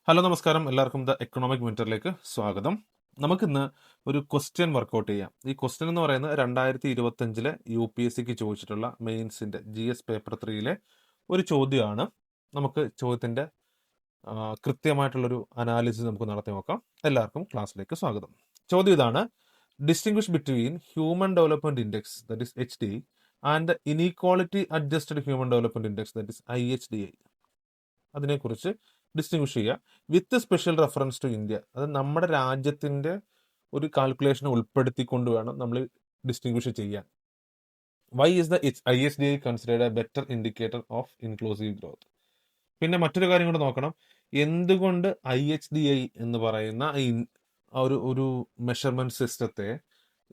Hello നമസ്കാരം, എല്ലാവർക്കും the economic മെന്ററിലേക്ക് സ്വാഗതം. നമുക്കിന്ന് ഒരു ക്വസ്റ്റ്യൻ വർക്കൗട്ട് ചെയ്യാം. ഈ ക്വസ്റ്റ്യൻ എന്ന് പറയുന്നത് 2025 UPSCക്ക് ചോദിച്ചിട്ടുള്ള മെയിൻസിന്റെ GS പേപ്പർ 3 ഒരു ചോദ്യമാണ്. നമുക്ക് ചോദ്യത്തിന്റെ കൃത്യമായിട്ടുള്ളൊരു അനാലിസിസ് നമുക്ക് നടത്തി നോക്കാം. എല്ലാവർക്കും ക്ലാസ്സിലേക്ക് സ്വാഗതം. ചോദ്യം ഇതാണ്: distinguish between human development index that is HDI and inequality adjusted human development index that is IHDI. അതിനെക്കുറിച്ച് ഡിസ്റ്റിങ്വിഷ് ചെയ്യുക with special reference to India. അത് നമ്മുടെ രാജ്യത്തിന്റെ ഒരു കാൽക്കുലേഷൻ ഉൾപ്പെടുത്തിക്കൊണ്ട് വേണം നമ്മൾ ഡിസ്റ്റിങ്വിഷ് ചെയ്യാൻ. Why is the ISDI considered a better indicator of inclusive growth? പിന്നെ മറ്റൊരു കാര്യം കൂടെ നോക്കണം, എന്തുകൊണ്ട് IHDI എന്ന് പറയുന്ന ഒരു മെഷർമെന്റ് സിസ്റ്റത്തെ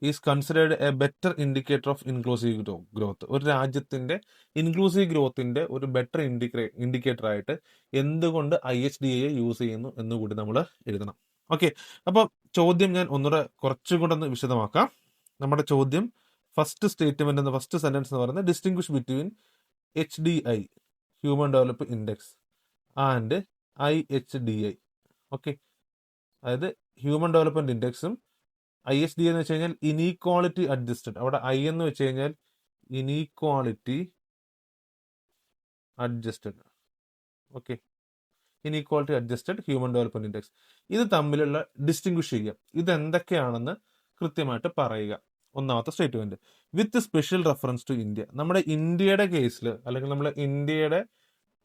is considered a better indicator of inclusive growth. ഒരു രാജ്യത്തിന്റെ ഇൻക്ലൂസീവ് ഗ്രോത്തിന്റെ ഒരു ബെറ്റർ ഇൻഡിക്കേറ്റർ ആയിട്ട് എന്തുകൊണ്ട് IHDI യൂസ് ചെയ്യുന്നു എന്നുകൂടി നമ്മൾ എഴുതണം. ഓക്കെ, അപ്പോൾ ചോദ്യം ഞാൻ ഒന്നുകൂടെ കുറച്ചുകൂടെ ഒന്ന് വിശദമാക്കാം. നമ്മുടെ ചോദ്യം ഫസ്റ്റ് സ്റ്റേറ്റ്മെന്റ് എന്ന ഫസ്റ്റ് സെന്റൻസ് എന്ന് പറയുന്നത് distinguish between HDI human development index and IHDI. Okay, അതായത് ഹ്യൂമൻ ഡെവലപ്മെന്റ് ഇൻഡെക്സും ISDI എന്ന് വെച്ച് കഴിഞ്ഞാൽ ഇനീക്വാളിറ്റി അഡ്ജസ്റ്റഡ്. അവിടെ I എന്ന് വെച്ച് കഴിഞ്ഞാൽ inequality adjusted. Okay, inequality adjusted human development index. ഇത് തമ്മിലുള്ള ഡിസ്റ്റിങ്വിഷ് ചെയ്യുക, ഇത് എന്തൊക്കെയാണെന്ന് കൃത്യമായിട്ട് പറയുക. ഒന്നാമത്തെ statement with special reference to India. നമ്മുടെ ഇന്ത്യയുടെ കേസിൽ അല്ലെങ്കിൽ നമ്മുടെ ഇന്ത്യയുടെ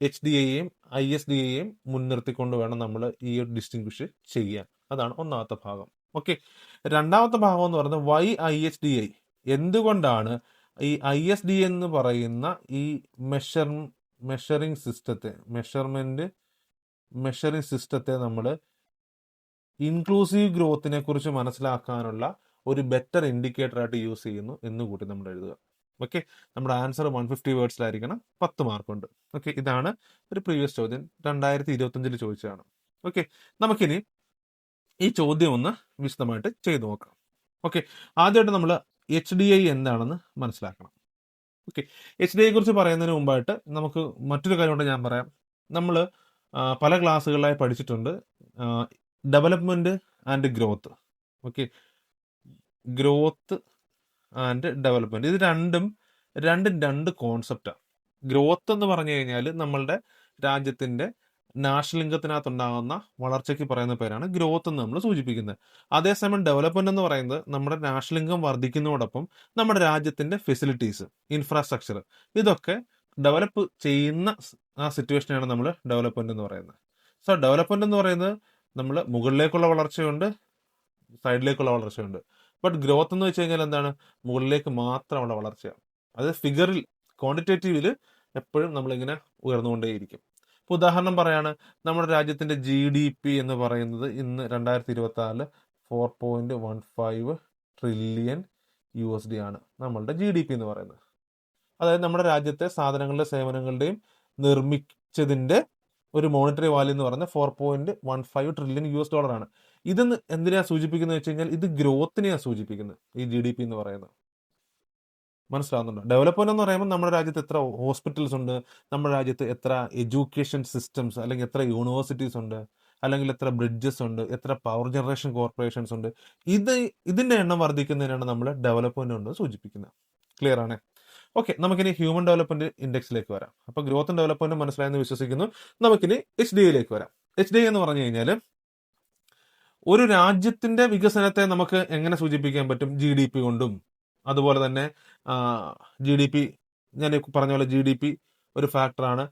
HDIയെയും ISDIയെയും മുൻനിർത്തിക്കൊണ്ട് വേണം നമ്മൾ ഈ ഒരു ഡിസ്റ്റിങ്വിഷ് ചെയ്യാൻ. അതാണ് ഒന്നാമത്തെ ഭാഗം. ഓക്കെ, രണ്ടാമത്തെ ഭാഗം എന്ന് പറയുന്നത് വൈ IHDI, എന്തുകൊണ്ടാണ് ഈ ISDI എന്ന് പറയുന്ന ഈ മെഷറിംഗ് സിസ്റ്റത്തെ നമ്മൾ ഇൻക്ലൂസീവ് ഗ്രോത്തിനെ കുറിച്ച് മനസ്സിലാക്കാനുള്ള ഒരു ബെറ്റർ ഇൻഡിക്കേറ്റർ ആയിട്ട് യൂസ് ചെയ്യുന്നു എന്നുകൂടി നമ്മൾ എഴുതുക. ഓക്കെ, നമ്മുടെ ആൻസർ 150 വേർഡ്സിലായിരിക്കണം, 10 മാർക്കുണ്ട്. ഓക്കെ, ഇതാണ് ഒരു പ്രീവിയസ് ചോദ്യം, 2025 ചോദിച്ചതാണ്. ഓക്കെ, നമുക്കിനി ഈ ചോദ്യം ഒന്ന് വിശദമായിട്ട് ചെയ്തു നോക്കാം. ഓക്കെ, ആദ്യമായിട്ട് നമ്മൾ HDI എന്താണെന്ന് മനസ്സിലാക്കണം. ഓക്കെ, HDI കുറിച്ച് പറയുന്നതിന് മുമ്പായിട്ട് നമുക്ക് മറ്റൊരു കാര്യം കൊണ്ട് ഞാൻ പറയാം. നമ്മൾ പല ക്ലാസ്സുകളിലായി പഠിച്ചിട്ടുണ്ട് development and growth. Okay, growth and development, ഇത് രണ്ടും രണ്ട് കോൺസെപ്റ്റാണ്. ഗ്രോത്ത് എന്ന് പറഞ്ഞു കഴിഞ്ഞാൽ നമ്മളുടെ രാജ്യത്തിന്റെ നാഷണൽ ഇൻകത്തിനകത്തുണ്ടാകുന്ന വളർച്ചയ്ക്ക് പറയുന്ന പേരാണ് ഗ്രോത്ത് എന്ന് നമ്മൾ സൂചിപ്പിക്കുന്നത്. അതേസമയം ഡെവലപ്മെന്റ് എന്ന് പറയുന്നത് നമ്മുടെ നാഷണൽ ഇൻകം വർദ്ധിക്കുന്നതോടൊപ്പം നമ്മുടെ രാജ്യത്തിന്റെ ഫെസിലിറ്റീസ്, ഇൻഫ്രാസ്ട്രക്ചർ, ഇതൊക്കെ ഡെവലപ്പ് ചെയ്യുന്ന ആ സിറ്റുവേഷനാണ് നമ്മൾ ഡെവലപ്മെന്റ് എന്ന് പറയുന്നത്. സോ ഡെവലപ്മെന്റ് എന്ന് പറയുന്നത് നമ്മൾ മുകളിലേക്കുള്ള വളർച്ചയുണ്ട്, സൈഡിലേക്കുള്ള വളർച്ചയുണ്ട്. ബട്ട് ഗ്രോത്ത് എന്ന് വെച്ച് കഴിഞ്ഞാൽ എന്താണ്? മുകളിലേക്ക് മാത്രമുള്ള വളർച്ചയാണ്. അത് ഫിഗറിൽ, ക്വാണ്ടിറ്റേറ്റീവിൽ എപ്പോഴും നമ്മളിങ്ങനെ ഉയർന്നുകൊണ്ടേയിരിക്കും. ഇപ്പോൾ ഉദാഹരണം പറയാണ്, നമ്മുടെ രാജ്യത്തിന്റെ GDP എന്ന് പറയുന്നത് ഇന്ന് 2024 4.15 ട്രില്യൺ USD ആണ് നമ്മളുടെ GDP എന്ന് പറയുന്നത്. അതായത് നമ്മുടെ രാജ്യത്തെ സാധനങ്ങളുടെ സേവനങ്ങളുടെയും നിർമ്മിച്ചതിന്റെ ഒരു മോണിറ്ററി വാല്യൂ എന്ന് പറയുന്നത് 4.15 ട്രില്യൺ US ഡോളർ ആണ്. ഇത് എന്തിനാ സൂചിപ്പിക്കുന്നത് വെച്ച് കഴിഞ്ഞാൽ ഇത് ഗ്രോത്തിനെയാണ് സൂചിപ്പിക്കുന്നത്, ഈ GDP എന്ന് പറയുന്നത്. മനസ്സിലാവുന്നുണ്ടോ? ഡെവലപ്മെന്റ് എന്ന് പറയുമ്പോൾ നമ്മുടെ രാജ്യത്ത് എത്ര ഹോസ്പിറ്റൽസ് ഉണ്ട്, നമ്മുടെ രാജ്യത്ത് എത്ര എഡ്യൂക്കേഷൻ സിസ്റ്റംസ് അല്ലെങ്കിൽ എത്ര യൂണിവേഴ്സിറ്റീസ് ഉണ്ട്, അല്ലെങ്കിൽ എത്ര ബ്രിഡ്ജസ് ഉണ്ട്, എത്ര പവർ ജനറേഷൻ കോർപ്പറേഷൻസ് ഉണ്ട്, ഇതിന്റെ എണ്ണം വർദ്ധിക്കുന്നതിനാണ് നമ്മൾ ഡെവലപ്മെന്റ് കൊണ്ട് സൂചിപ്പിക്കുന്നത്. ക്ലിയർ ആണ്? ഓക്കെ, നമുക്കിനി ഹ്യൂമൻ ഡെവലപ്മെന്റ് ഇൻഡെക്സിലേക്ക് വരാം. അപ്പൊ ഗ്രോത്തും ഡെവലപ്മെന്റും മനസ്സിലായെന്ന് വിശ്വസിക്കുന്നു. നമുക്കിനി HDIയിലേക്ക് വരാം. HDI എന്ന് പറഞ്ഞു കഴിഞ്ഞാൽ ഒരു രാജ്യത്തിന്റെ വികസനത്തെ നമുക്ക് എങ്ങനെ സൂചിപ്പിക്കാൻ പറ്റും? GDP കൊണ്ടും. അതുപോലെ തന്നെ GDP, ഞാൻ പറഞ്ഞ പോലെ GDP ഒരു ഫാക്ടറാണ്.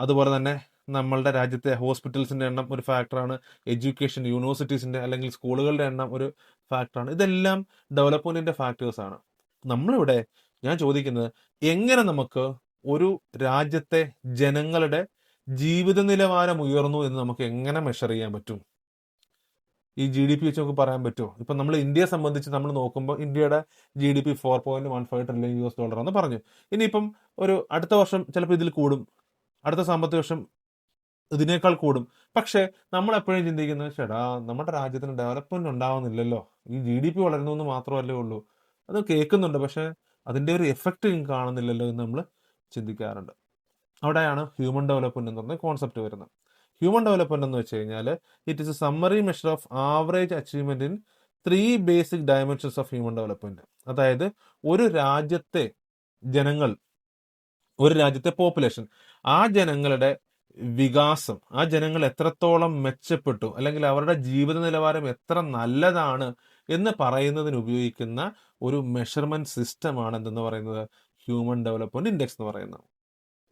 അതുപോലെ തന്നെ നമ്മളുടെ രാജ്യത്തെ ഹോസ്പിറ്റൽസിന്റെ എണ്ണം ഒരു ഫാക്ടറാണ്. എഡ്യൂക്കേഷൻ, യൂണിവേഴ്സിറ്റീസിന്റെ അല്ലെങ്കിൽ സ്കൂളുകളുടെ എണ്ണം ഒരു ഫാക്ടറാണ്. ഇതെല്ലാം ഡെവലപ്മെന്റിന്റെ ഫാക്ടേഴ്സ് ആണ്. നമ്മളിവിടെ ഞാൻ ചോദിക്കുന്നത്, എങ്ങനെ നമുക്ക് ഒരു രാജ്യത്തെ ജനങ്ങളുടെ ജീവിത നിലവാരം ഉയർന്നു എന്ന് നമുക്ക് എങ്ങനെ മെഷർ ചെയ്യാൻ പറ്റും? ഈ GDP വെച്ച് നമുക്ക് പറയാൻ പറ്റുമോ? ഇപ്പൊ നമ്മൾ ഇന്ത്യയെ സംബന്ധിച്ച് നമ്മൾ നോക്കുമ്പോൾ ഇന്ത്യയുടെ GDP 4.15 ട്രില്യൺ US ഡോളർ എന്ന് പറഞ്ഞു. ഇനിയിപ്പം ഒരു അടുത്ത വർഷം ചിലപ്പോൾ ഇതിൽ കൂടും, അടുത്ത സാമ്പത്തിക വർഷം ഇതിനേക്കാൾ കൂടും. പക്ഷെ നമ്മൾ എപ്പോഴും ചിന്തിക്കുന്നത്, ചേട്ടാ നമ്മുടെ രാജ്യത്തിന് ഡെവലപ്മെന്റ് ഉണ്ടാവുന്നില്ലല്ലോ, ഈ GDP വളരുന്നു എന്ന് മാത്രമല്ലേ ഉള്ളൂ, അത് കേൾക്കുന്നുണ്ട്, പക്ഷെ അതിന്റെ ഒരു എഫക്റ്റ് കാണുന്നില്ലല്ലോ എന്ന് നമ്മൾ ചിന്തിക്കാറുണ്ട്. അവിടെയാണ് ഹ്യൂമൻ ഡെവലപ്മെന്റ് എന്ന് പറഞ്ഞ കോൺസെപ്റ്റ് വരുന്നത്. ഹ്യൂമൻ ഡെവലപ്മെന്റ് എന്ന് വെച്ച് കഴിഞ്ഞാൽ it is A summary measure of average achievement in 3 basic dimensions of human development. അതായത് ഒരു രാജ്യത്തെ ജനങ്ങൾ, ഒരു രാജ്യത്തെ പോപ്പുലേഷൻ, ആ ജനങ്ങളുടെ വികാസം, ആ ജനങ്ങൾ എത്രത്തോളം മെച്ചപ്പെട്ടു അല്ലെങ്കിൽ അവരുടെ ജീവിത നിലവാരം എത്ര നല്ലതാണ് എന്ന് പറയുന്നതിന് ഉപയോഗിക്കുന്ന ഒരു മെഷർമെന്റ് സിസ്റ്റമാണ് എന്തെന്ന് പറയുന്നത് ഹ്യൂമൻ ഡെവലപ്മെന്റ് ഇൻഡെക്സ് എന്ന് പറയുന്നത്.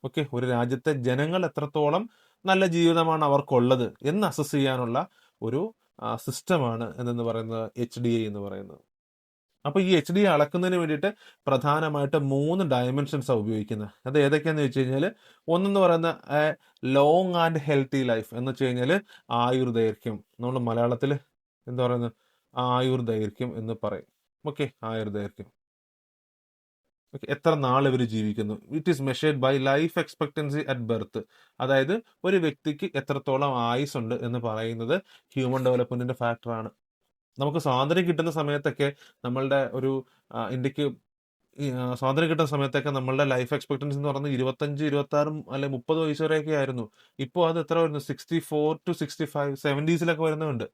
ഓക്കെ, ഒരു രാജ്യത്തെ ജനങ്ങൾ എത്രത്തോളം നല്ല ജീവിതമാണ് അവർക്കുള്ളത് എന്ന് അസസ് ചെയ്യാനുള്ള ഒരു സിസ്റ്റമാണ് എന്തെന്ന് പറയുന്നത് HDI എന്ന് പറയുന്നത്. അപ്പൊ ഈ HDI അളക്കുന്നതിന് വേണ്ടിയിട്ട് പ്രധാനമായിട്ട് 3 ഡയമെൻഷൻസാണ് ഉപയോഗിക്കുന്നത്. അത് ഏതൊക്കെയാന്ന് വെച്ച് കഴിഞ്ഞാൽ, ഒന്നെന്ന് പറയുന്ന ലോങ് ആൻഡ് ഹെൽത്തി ലൈഫ് എന്ന് വെച്ച് കഴിഞ്ഞാൽ ആയുർദൈർഘ്യം. നമ്മൾ മലയാളത്തിൽ എന്താ പറയുന്നത്, ആയുർദൈർഘ്യം എന്ന് പറയും. ഓക്കെ, ആയുർദൈർഘ്യം. ഓക്കെ, എത്ര നാൾ ഇവർ ജീവിക്കുന്നു. It is measured by life expectancy at birth. അതായത് ഒരു വ്യക്തിക്ക് എത്രത്തോളം ആയുസ് ഉണ്ട് എന്ന് പറയുന്നത് ഹ്യൂമൻ ഡെവലപ്മെന്റിന്റെ ഫാക്ടറാണ്. നമുക്ക് സ്വാതന്ത്ര്യം കിട്ടുന്ന സമയത്തൊക്കെ നമ്മളുടെ ഒരു ഇന്ത്യക്ക് സ്വാതന്ത്ര്യം കിട്ടുന്ന സമയത്തൊക്കെ നമ്മളുടെ ലൈഫ് എക്സ്പെക്ടൻസി എന്ന് പറയുന്നത് 25, 26 അല്ലെ 30 വയസ്സ് വരെയൊക്കെ ആയിരുന്നു. ഇപ്പോൾ അത് എത്ര വരുന്നു, 64 to 65, 70s വരുന്നുണ്ട്.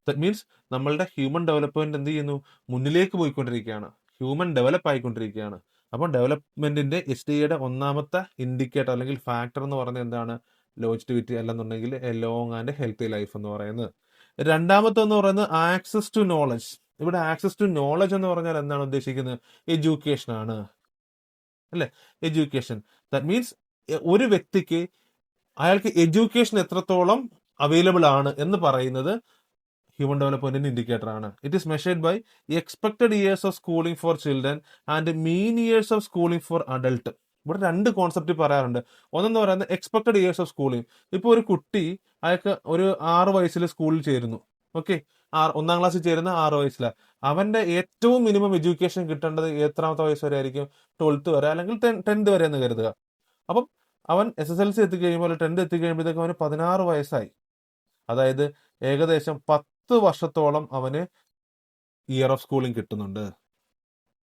ദറ്റ് മീൻസ് നമ്മളുടെ ഹ്യൂമൻ ഡെവലപ്മെന്റ് എന്ത് ചെയ്യുന്നു, മുന്നിലേക്ക് പോയിക്കൊണ്ടിരിക്കുകയാണ്, ഹ്യൂമൻ ഡെവലപ്പ് ആയിക്കൊണ്ടിരിക്കുകയാണ്. അപ്പോൾ ഡെവലപ്മെന്റിന്റെ HDIയുടെ ഒന്നാമത്തെ ഇൻഡിക്കേറ്റർ അല്ലെങ്കിൽ ഫാക്ടർ എന്ന് പറയുന്നത് എന്താണ്, ലോഞ്ചിറ്റിവിറ്റി അല്ലെന്നുണ്ടെങ്കിൽ A long and healthy life എന്ന് പറയുന്നത്. രണ്ടാമത്തെ എന്ന് പറയുന്നത് ആക്സസ് ടു നോളജ്. ഇവിടെ ആക്സസ് ടു നോളജ് എന്ന് പറഞ്ഞാൽ എന്താണ് ഉദ്ദേശിക്കുന്നത്, എഡ്യൂക്കേഷൻ ആണ്, അല്ലെ, എഡ്യൂക്കേഷൻ. ദാറ്റ് മീൻസ് ഒരു വ്യക്തിക്ക് അയാൾക്ക് എഡ്യൂക്കേഷൻ എത്രത്തോളം അവൈലബിൾ ആണ് എന്ന് പറയുന്നത് ഹ്യൂമൻ ഡെവലപ്മെന്റിന്റെ ഇൻഡിക്കേറ്റർ ആണ്. It is measured by expected years of schooling for children and mean years of schooling for adult. ഇവിടെ 2 കോൺസെപ്റ്റ് പറയാറുണ്ട്. ഒന്നെന്ന് പറയുന്നത് എക്സ്പെക്ടഡ് ഇയേഴ്സ് ഓഫ് സ്കൂളിംഗ്. ഇപ്പോൾ ഒരു കുട്ടി അയാൾക്ക് ഒരു 6 വയസ്സിൽ സ്കൂളിൽ ചേരുന്നു. ഓക്കെ, 1ാം ക്ലാസ്സിൽ ചേരുന്ന 6 വയസ്സിലാണ്. അവന്റെ ഏറ്റവും മിനിമം എഡ്യൂക്കേഷൻ കിട്ടേണ്ടത് എത്രാമത്തെ വയസ്സ് വരെ ആയിരിക്കും, 12th വരെ അല്ലെങ്കിൽ 10th വരെ എന്ന് കരുതുക. അപ്പം അവൻ SSLC എത്തിക്കഴിയുമ്പോൾ 10th എത്തിക്കഴിയുമ്പോഴത്തേക്കും അവന് 16 വയസ്സായി. അതായത് ഏകദേശം 10 വർഷത്തോളം അവന് ഇയർ ഓഫ് സ്കൂളിംഗ് കിട്ടുന്നുണ്ട്.